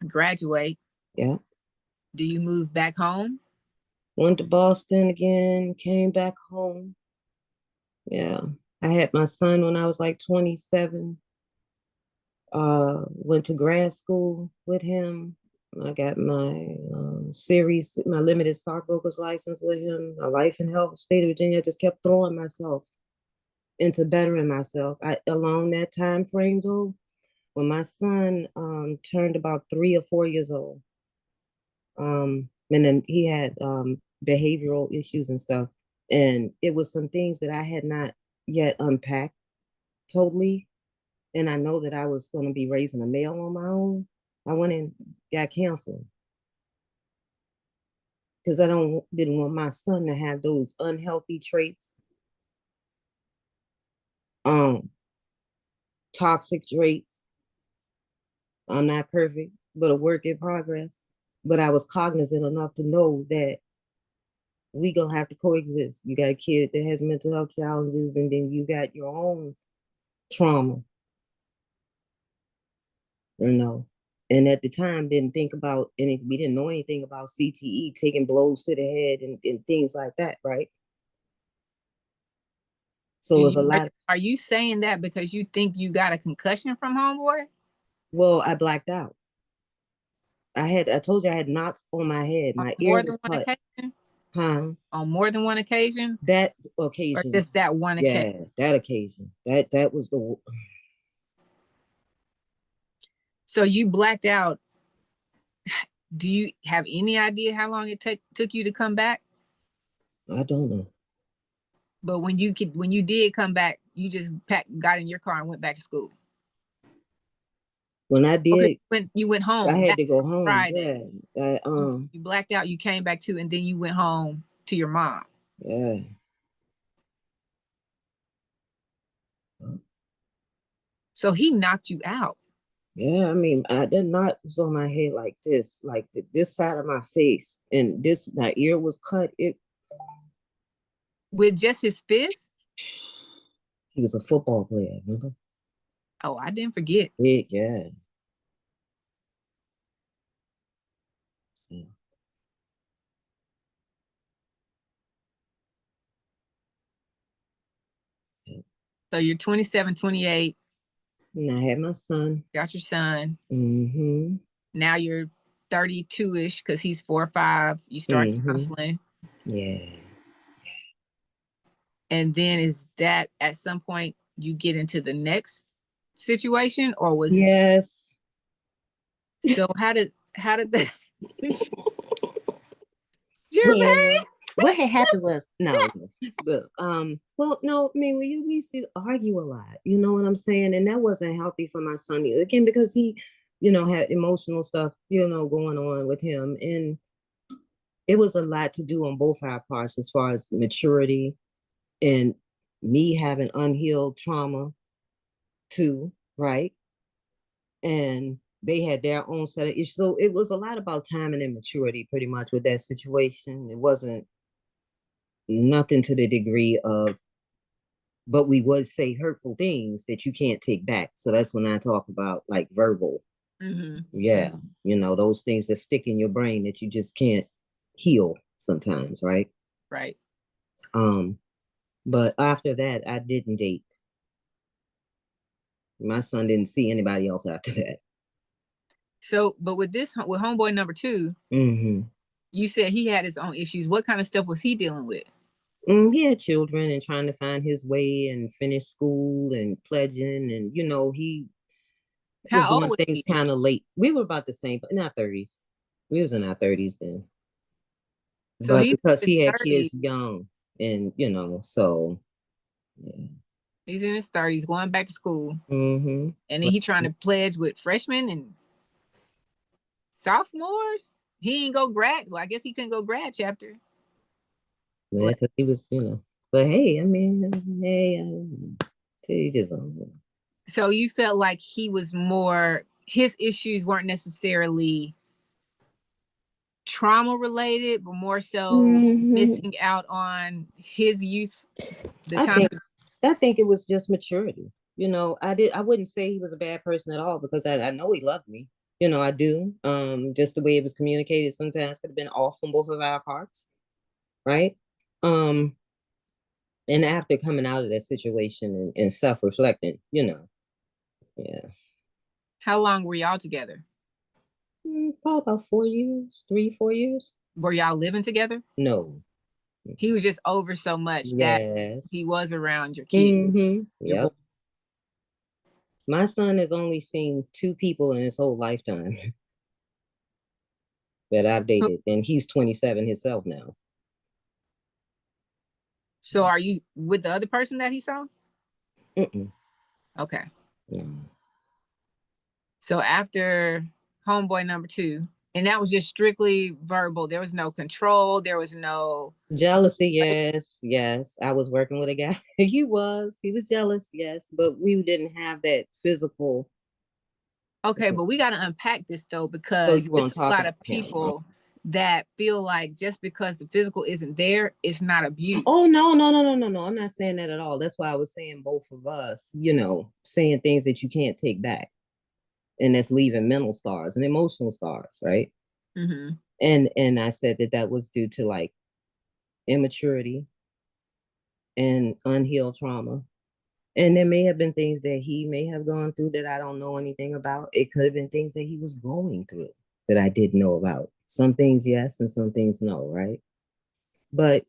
graduate. Yeah. Do you move back home? Went to Boston again, came back home. Yeah. I had my son when I was like 27. Went to grad school with him. I got my series, my limited stockbroker's license with him, a life and health, state of Virginia. I just kept throwing myself into bettering myself. Along that time frame though, when my son turned about 3 or 4 years old, and then he had behavioral issues and stuff, and it was some things that I had not yet unpacked totally, and I know that I was going to be raising a male on my own. I went and got counseling because didn't want my son to have those unhealthy traits, um, toxic traits. I'm not perfect, but a work in progress. But I was cognizant enough to know that we gonna have to coexist. You got a kid that has mental health challenges, and then you got your own trauma, you know. And at the time, didn't think about any. We didn't know anything about CTE, taking blows to the head, and things like that, right? So it was a lot. Are you saying that because you think you got a concussion from homeboy? Well, I blacked out. I told you I had knots on my head. My ear More than was one cut. occasion? Huh? On more than one occasion? That Or occasion. just that one occasion? Yeah, that occasion. That was the. So you blacked out. Do you have any idea how long it took you to come back? I don't know. But when you did come back, you just got in your car and went back to school. When I did, okay, when you went home, I had to go home. Friday. Yeah, you blacked out. You came back too, and then you went home to your mom. Yeah. So he knocked you out. Yeah, I mean, the knot was on my head like this, like this side of my face, and my ear was cut. With just his fist? He was a football player, remember? Oh, I didn't forget. Yeah. Yeah. So you're 27, 28. And I had my son. Got your son. Mm-hmm. Now you're 32-ish because he's 4 or 5. You start counseling. Yeah. And then is that at some point you get into the next situation, or was Yes. So how did that Well, what had happened was but well, no, I mean, we used to argue a lot, you know what I'm saying? And that wasn't healthy for my son either. Again, because he, had emotional stuff, going on with him. And it was a lot to do on both our parts as far as maturity and me having unhealed trauma too, right? And they had their own set of issues. So it was a lot about timing and maturity pretty much with that situation. It wasn't nothing to the degree of, but we would say hurtful things that you can't take back. So that's when I talk about like verbal. Mm-hmm. Yeah. Those things that stick in your brain that you just can't heal sometimes, right? Right. But after that, I didn't date. My son didn't see anybody else after that. So, but with homeboy number 2, you said he had his own issues. What kind of stuff was he dealing with? He had children and trying to find his way and finish school and pledging. And, he was doing things kind of late. We were about the same, but in our 30s. We was in our 30s then. So but because he had 30s. Kids young and, so, yeah. He's in his 30s, going back to school. And then he trying to pledge with freshmen and sophomores. He ain't go grad. Well, I guess he couldn't go grad chapter. Yeah, because he was, But hey, I mean, he just. So you felt like he was his issues weren't necessarily trauma related, but more so missing out on his youth. I think it was just maturity. I wouldn't say he was a bad person at all because I know he loved me. I do. Just the way it was communicated sometimes could have been off on both of our parts, right? And after coming out of that situation and self-reflecting, yeah. How long were y'all together? Probably about 4 years, 3-4 years. Were y'all living together? No. He was just over so much that he was around your kid. Yep. My son has only seen 2 people in his whole lifetime that I've dated, and he's 27 himself now. So are you with the other person that he saw? Okay. No. So after homeboy number 2, and that was just strictly verbal. There was no control. There was no jealousy. Yes. I was working with a guy. He was jealous. Yes. But we didn't have that physical. Okay. But we got to unpack this though, because there's a lot of people that feel like just because the physical isn't there, it's not abuse. Oh, no. I'm not saying that at all. That's why I was saying both of us, saying things that you can't take back. And that's leaving mental scars and emotional scars, right? And I said that was due to like immaturity and unhealed trauma. And there may have been things that he may have gone through that I don't know anything about. It could have been things that he was going through that I didn't know about. Some things yes, and some things no, right? But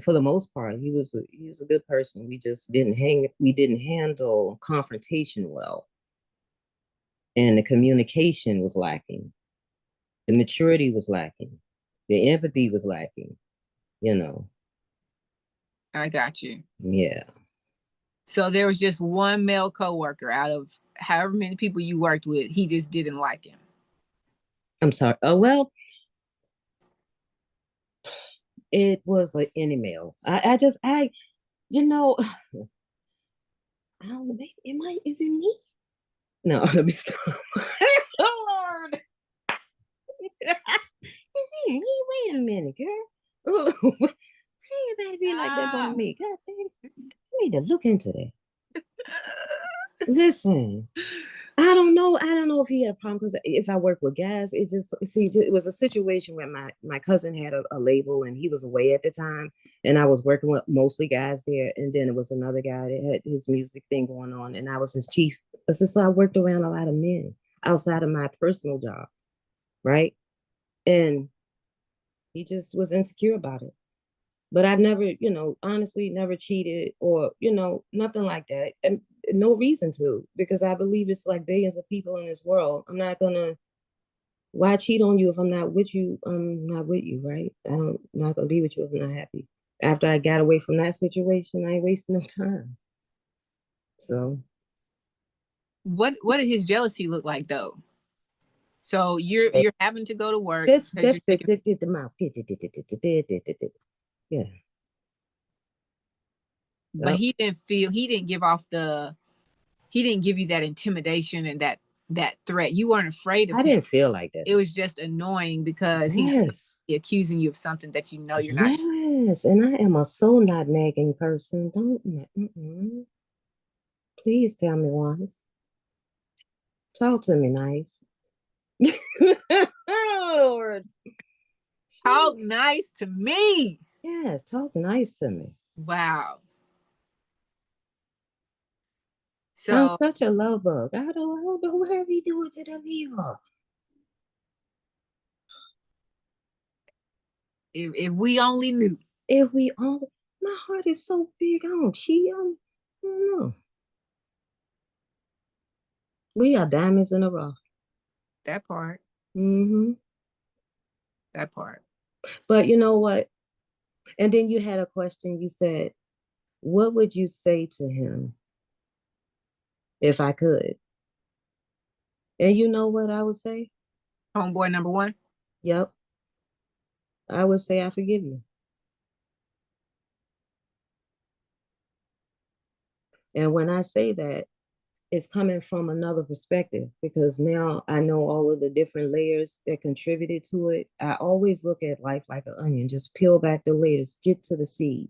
for the most part, he was a good person. We didn't handle confrontation well, and the communication was lacking. The maturity was lacking. The empathy was lacking. You know. I got you. Yeah. So there was just one male coworker out of however many people you worked with. He just didn't like him. I'm sorry. Oh well, it was an email. You know, I don't know. Is it me? No, let me stop. Oh Lord. Is it me? Wait a minute, girl. Hey, everybody be like that about me. God damn. I need to look into that. Listen, I don't know. I don't know if he had a problem because if I work with guys, it was a situation where my cousin had a label and he was away at the time, and I was working with mostly guys there, and then it was another guy that had his music thing going on, and I was his chief. So I worked around a lot of men outside of my personal job, right? And he just was insecure about it. But I've never, honestly, never cheated or, nothing like that. And no reason to, because I believe it's like billions of people in this world. I'm not gonna, why cheat on you if I'm not with you? I'm not with you, right? I'm not gonna be with you if I'm not happy. After I got away from that situation, I ain't wasting no time. So what did his jealousy look like though? So you're having to go to work. this the mouth. Yeah. But he didn't give you that intimidation and that threat. You weren't afraid of I him. didn't feel like that. It was just annoying because he's accusing you of something that you know you're not. Yes, and I am a so not nagging person. Don't. Please tell me once. Talk to me nice. Lord. Talk nice to me. Yes, talk nice to me. Wow. I'm So such a love bug. I don't know what we do to the people. if we only knew. If we all, my heart is so big. I don't cheat. I don't know. We are diamonds in the rough. That part. Mm-hmm. That part. But you know what? And then you had a question. You said, what would you say to him if I could? And you know what I would say? Homeboy number one. Yep. I would say I forgive you. And when I say that, it's coming from another perspective because now I know all of the different layers that contributed to it. I always look at life like an onion, just peel back the layers, get to the seed,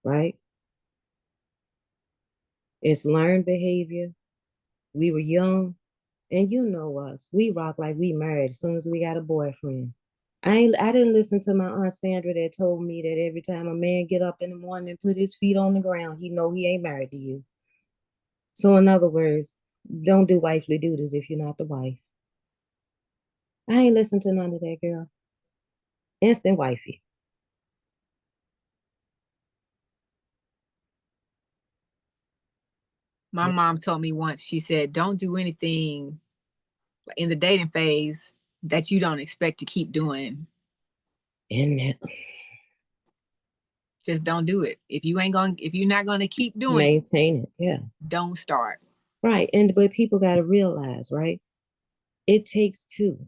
right? It's learned behavior. We were young, and you know us. We rock like we married as soon as we got a boyfriend. I didn't listen to my Aunt Sandra that told me that every time a man get up in the morning and put his feet on the ground, he know he ain't married to you. So in other words, don't do wifely duties if you're not the wife. I ain't listen to none of that, girl. Instant wifey. My mom told me once, she said, don't do anything in the dating phase that you don't expect to keep doing. And that Just don't do it. If you're not gonna keep doing maintain it. Yeah. don't start. Right. But people gotta realize, right? It takes two.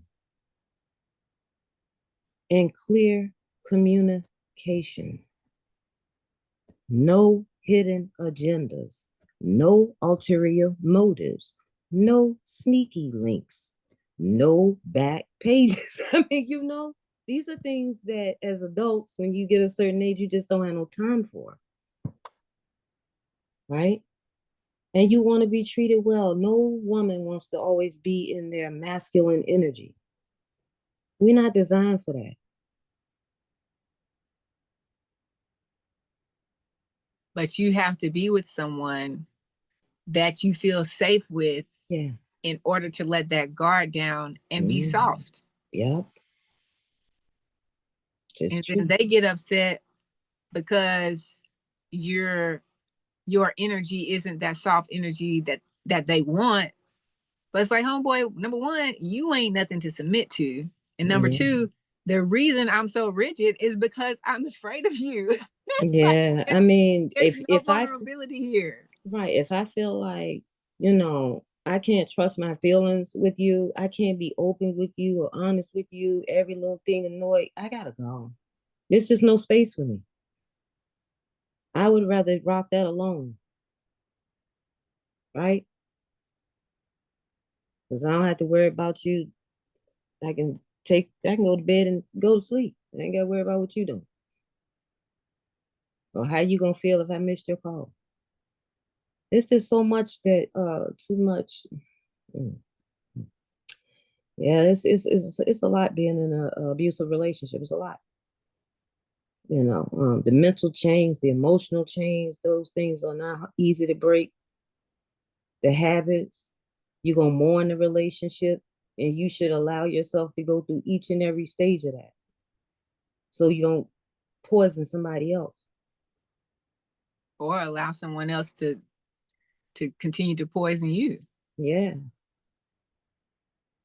And clear communication. No hidden agendas. No ulterior motives. No sneaky links. No back pages. I mean, these are things that as adults, when you get a certain age, you just don't have no time for. Right? And you want to be treated well. No woman wants to always be in their masculine energy. We're not designed for that. But you have to be with someone that you feel safe with in order to let that guard down and be soft. Yep. And then they get upset because your energy isn't that soft energy that they want. But it's like, homeboy, number one, you ain't nothing to submit to. And number two, the reason I'm so rigid is because I'm afraid of you. Yeah. I mean, there's no vulnerability here. Right. If I feel like, I can't trust my feelings with you, I can't be open with you or honest with you, every little thing annoyed, I gotta go. There's just no space for me. I would rather rock that alone. Right? Because I don't have to worry about you. I can go to bed and go to sleep. I ain't gotta worry about what you doing. Or how you gonna feel if I missed your call. It's just so much that too much. Yeah, it's a lot being in an abusive relationship. It's a lot. The mental chains, the emotional chains, those things are not easy to break. The habits, you're gonna mourn the relationship, and you should allow yourself to go through each and every stage of that, so you don't poison somebody else, or allow someone else to continue to poison you. Yeah.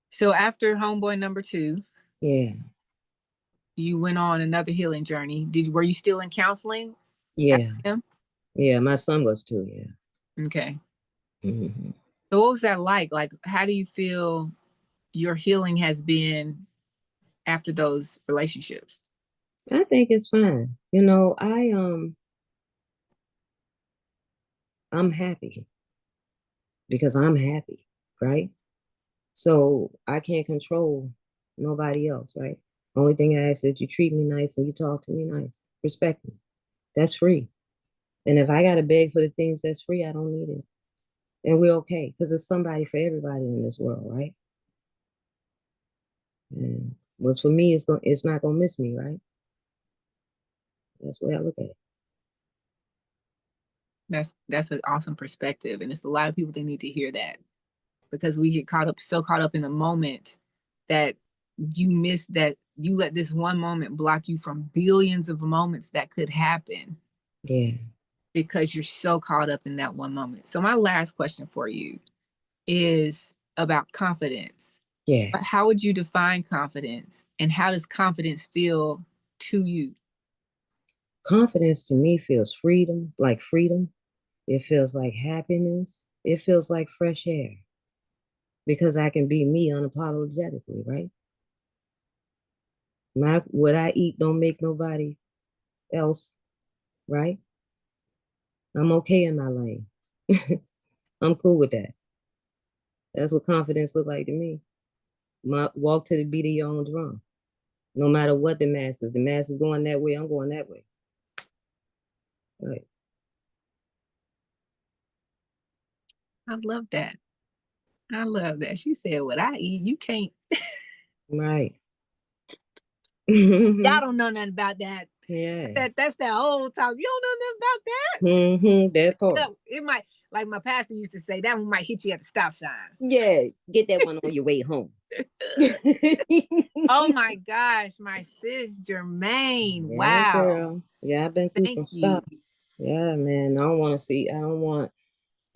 So after homeboy number 2, you went on another healing journey. Were you still in counseling? Yeah. Yeah, my son was too. Yeah. Okay. Mm-hmm. So what was that like? Like, how do you feel your healing has been after those relationships? I think it's fine. I'm happy because I'm happy, right? So I can't control nobody else, right? Only thing I ask is that you treat me nice and you talk to me nice, respect me. That's free. And if I gotta beg for the things that's free, I don't need it. And we're okay, because there's somebody for everybody in this world, right? And what's for me it's not gonna miss me, right? That's the way I look at it. That's an awesome perspective, and it's a lot of people that need to hear that, because we get so caught up in the moment that you miss that you let this one moment block you from billions of moments that could happen. Yeah. Because you're so caught up in that one moment. So my last question for you is about confidence. Yeah. How would you define confidence, and how does confidence feel to you? Confidence to me feels freedom, like freedom. It feels like happiness. It feels like fresh air, because I can be me unapologetically, right? What I eat don't make nobody else, right? I'm okay in my lane. I'm cool with that. That's what confidence look like to me. Walk to the beat of your own drum. No matter what the masses going that way, I'm going that way. Right. I love that. I love that. She said, what I eat, you can't. Right. Y'all don't know nothing about that. Yeah. That's that old talk. You don't know nothing about that. That part. It might, like my pastor used to say, that one might hit you at the stop sign. Yeah, get that one on your way home. Oh my gosh, my sis Germaine. Yeah, wow. Girl. Yeah, I've been through some stuff. Yeah, man. I don't want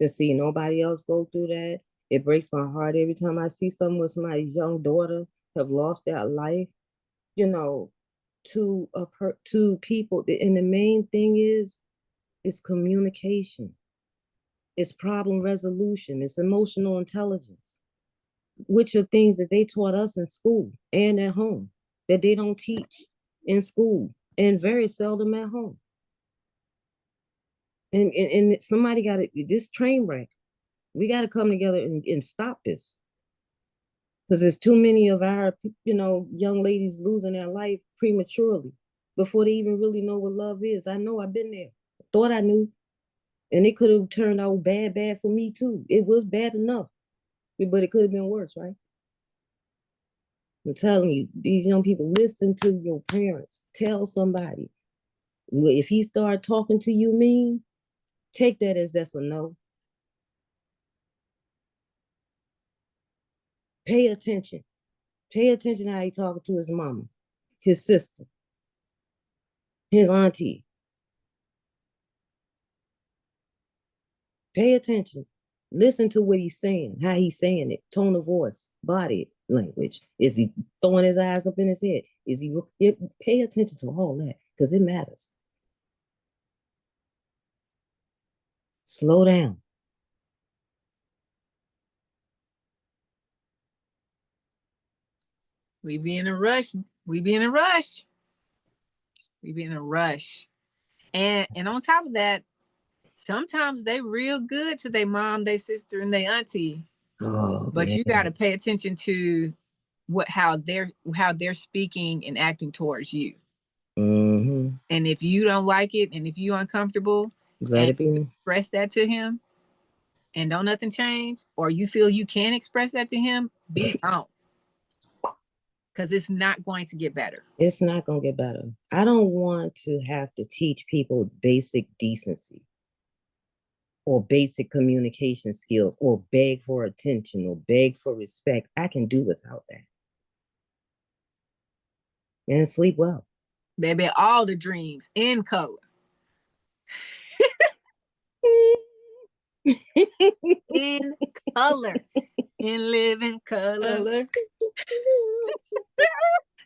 to see nobody else go through that. It breaks my heart every time I see someone with somebody's young daughter have lost their life, to people. And the main thing is communication. It's problem resolution. It's emotional intelligence, which are things that they taught us in school and at home that they don't teach in school and very seldom at home. And somebody got to, this train wreck, we got to come together and stop this, because there's too many of our young ladies losing their life prematurely before they even really know what love is. I know, I've been there. Thought I knew, and it could have turned out bad for me too. It was bad enough, but it could have been worse, right? I'm telling you, these young people, listen to your parents. Tell somebody. If he start talking to you mean, Take that as that's a no. Pay attention. Pay attention how he talking to his mama, his sister, his auntie. Pay attention. Listen to what he's saying, how he's saying it, tone of voice, body language. Is he throwing his eyes up in his head? Is he? Pay attention to all that because it matters. Slow down. We be in a rush. We be in a rush. We be in a rush. And on top of that, sometimes they real good to their mom, their sister, and their auntie. Oh, but yeah. You got to pay attention to how they're speaking and acting towards you. Mm-hmm. And if you don't like it, and if you're uncomfortable, let it be. Express that to him, and don't nothing change, or you feel you can express that to him, be gone. Because it's not going to get better. It's not going to get better. I don't want to have to teach people basic decency or basic communication skills or beg for attention or beg for respect. I can do without that. And sleep well. Baby, all the dreams in color. In color. In living color.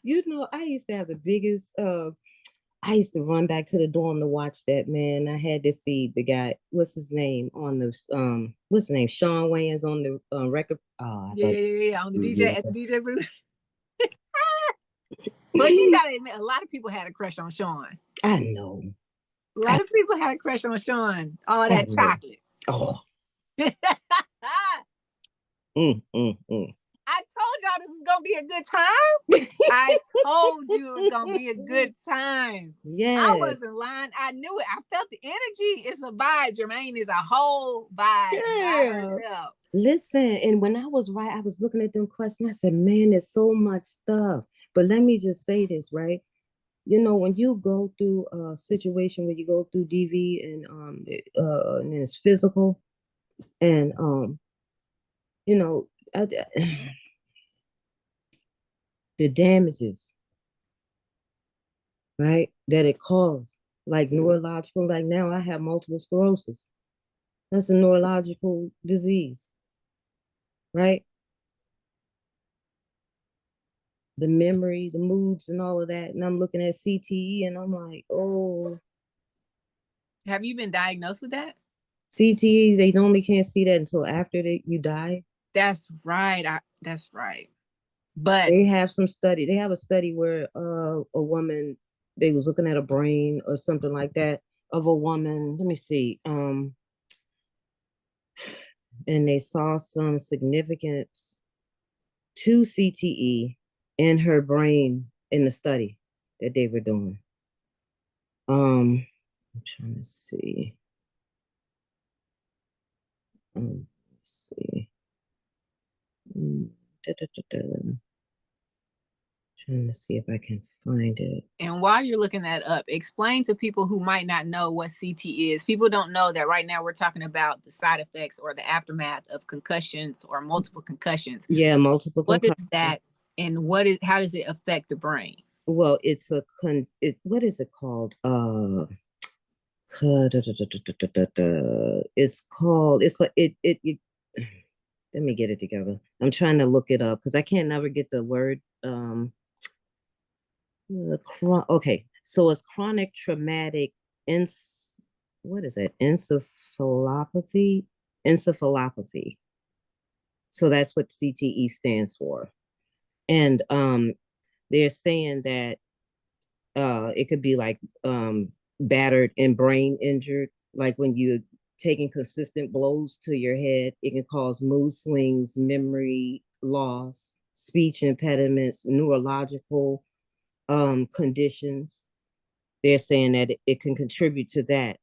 You know, I used to have the biggest I used to run back to the dorm to watch that, man. I had to see the guy, what's his name on the what's his name? Sean Wayans on the record. On the DJ at the DJ booth. But you gotta admit, a lot of people had a crush on Sean. I know. A lot of people had a crush on Sean. All that chocolate. Oh. I told y'all this was gonna be a good time. I told you it was gonna be a good time. Yeah. I wasn't lying. I knew it. I felt the energy. It's a vibe. Germaine is a whole vibe by herself. Listen, and when I was looking at them questions. I said, man, there's so much stuff. But let me just say this, right? You know, when you go through a situation where you go through DV and it's physical, and you know, the damages, right, that it caused, like neurological, like now I have multiple sclerosis. That's a neurological disease, right? The memory, the moods, and all of that. And I'm looking at CTE, and I'm like, oh. Have you been diagnosed with that? CTE, they normally can't see that until after you die. That's right. That's right. But they have some study. They have a study where a woman, they was looking at a brain or something like that of a woman. Let me see. And they saw some significance to CTE in her brain in the study that they were doing. I'm trying to see. Let's see. Trying to see if I can find it. And while you're looking that up, explain to people who might not know what CT is. People don't know that right now we're talking about the side effects or the aftermath of concussions or multiple concussions. Yeah, multiple concussions. What is that, and how does it affect the brain? Well, it's what is it called? It's like it let me get it together. I'm trying to look it up because I can't never get the word. Okay, so it's chronic traumatic what is it? Encephalopathy. So that's what CTE stands for. And they're saying that it could be like battered and brain injured, like when you're taking consistent blows to your head. It can cause mood swings, memory loss, speech impediments, neurological conditions. They're saying that it can contribute to that.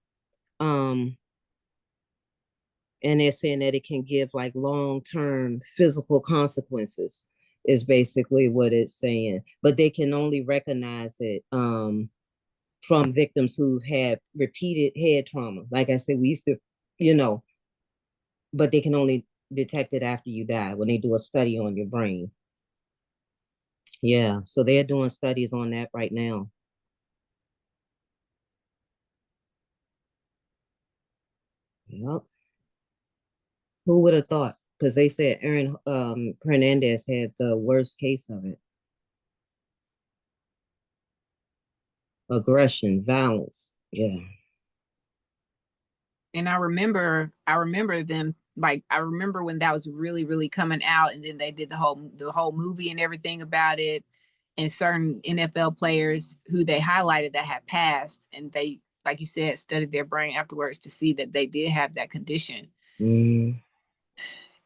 And they're saying that it can give like long-term physical consequences, is basically what it's saying. But they can only recognize it from victims who have repeated head trauma. Like I said, we used to, but they can only detect it after you die when they do a study on your brain. Yeah, so they're doing studies on that right now. Yep. Who would have thought? Because they said Aaron Hernandez had the worst case of it. Aggression, violence. Yeah. And I remember them, like, I remember when that was really, really coming out, and then they did the whole movie and everything about it, and certain NFL players who they highlighted that had passed, and they, like you said, studied their brain afterwards to see that they did have that condition.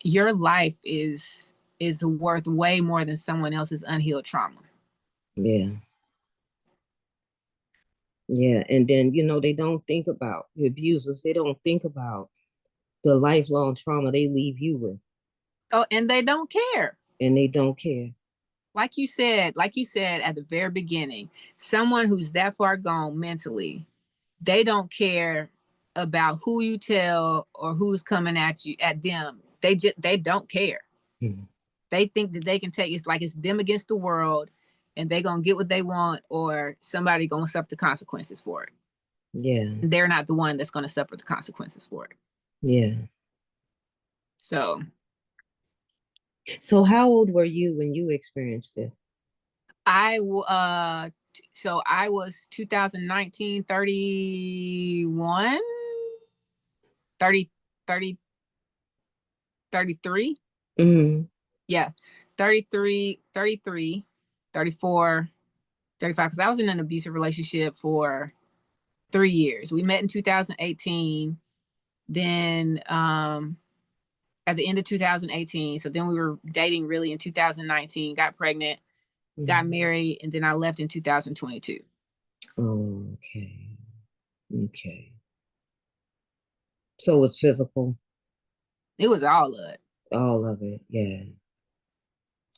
Your life is worth way more than someone else's unhealed trauma. Yeah. Yeah. And then, they don't think about the abusers. They don't think about the lifelong trauma they leave you with. Oh, and they don't care. And they don't care. Like you said at the very beginning, someone who's that far gone mentally, they don't care about who you tell or who's coming at them. They don't care. Mm-hmm. They think that they can take, it's like it's them against the world, and they gonna get what they want, or somebody gonna suffer the consequences for it. Yeah. They're not the one that's gonna suffer the consequences for it. Yeah. So how old were you when you experienced it? I was 2019, 31, 30, 30, 33. Mm-hmm. Yeah, 33, 34, 35, because I was in an abusive relationship for 3 years. We met in 2018. Then at the end of 2018, so then we were dating really in 2019, got pregnant, got married, and then I left in 2022. Okay. So it was physical? It was all of it. All of it, yeah. It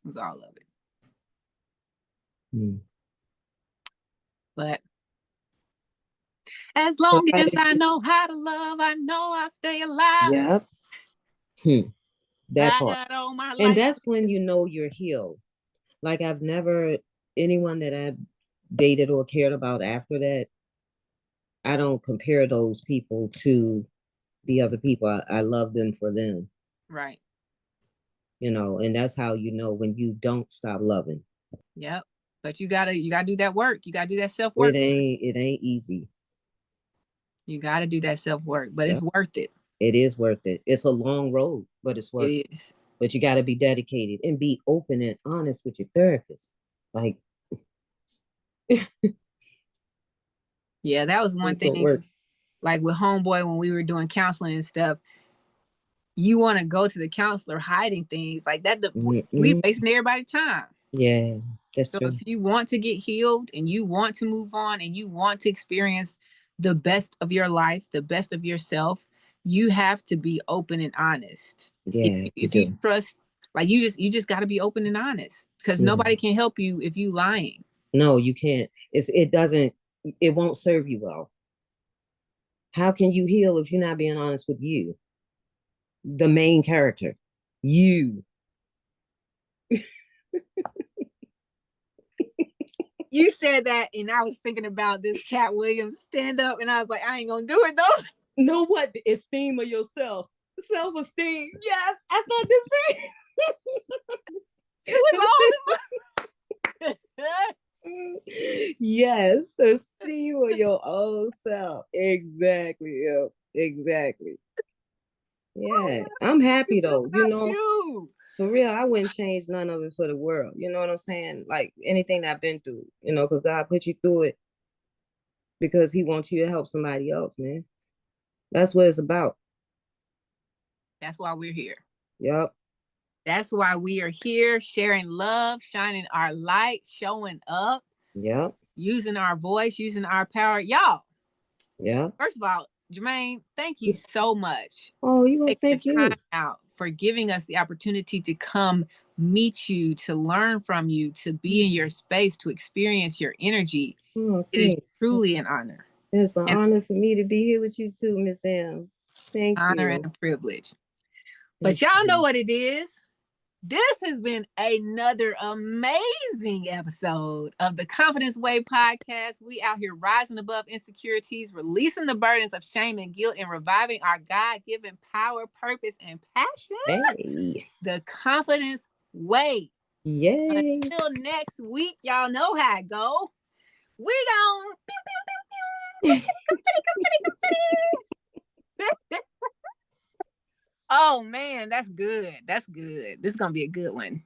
was all of it. But as long as I know how to love, I know I'll stay alive. Yep. That part. And that's when you know you're healed. Like, I've never, anyone that I've dated or cared about after that, I don't compare those people to the other people. I love them for them. Right. And that's how you know when you don't stop loving. Yep. But you gotta do that work. You gotta do that self-work. It ain't easy. You gotta do that self-work, but it's worth it. It is worth it. It's a long road, but it's worth it. It is. But you gotta be dedicated and be open and honest with your therapist. Like, yeah, that was one thing. Like with homeboy, when we were doing counseling and stuff, you want to go to the counselor hiding things like that. We wasting everybody's time. Yeah, that's so true. If you want to get healed and you want to move on and you want to experience the best of your life, the best of yourself, you have to be open and honest. Yeah, if you trust, like you just got to be open and honest, because nobody can help you if you lying. No, you can't. It won't serve you well. How can you heal if you're not being honest with you? The main character, you. You said that, and I was thinking about this Cat Williams stand up, and I was like, I ain't gonna do it though. Know what? The esteem of yourself, self-esteem. Yes, I thought the same. It was all. Yes, the esteem of your own self. Exactly. Yeah, exactly. Yeah, I'm happy though. You. For real, I wouldn't change none of it for the world. You know what I'm saying? Like anything that I've been through, because God put you through it because He wants you to help somebody else, man. That's what it's about. That's why we're here. Yep. That's why we are here, sharing love, shining our light, showing up. Yep. Using our voice, using our power. Y'all. Yeah. First of all, Germaine, thank you so much. Oh, you want to thank you. Time out for giving us the opportunity to come meet you, to learn from you, to be in your space, to experience your energy. It is truly an honor. It's an honor for me to be here with you too, Miss M. Thank you. Honor and a privilege. But y'all know what it is. This has been another amazing episode of the Confidence Way podcast. We out here rising above insecurities, releasing the burdens of shame and guilt, and reviving our God-given power, purpose, and passion. Hey. The Confidence Way. Yay. Until next week, y'all know how it go. We gon' Oh man, that's good. That's good. This is gonna be a good one.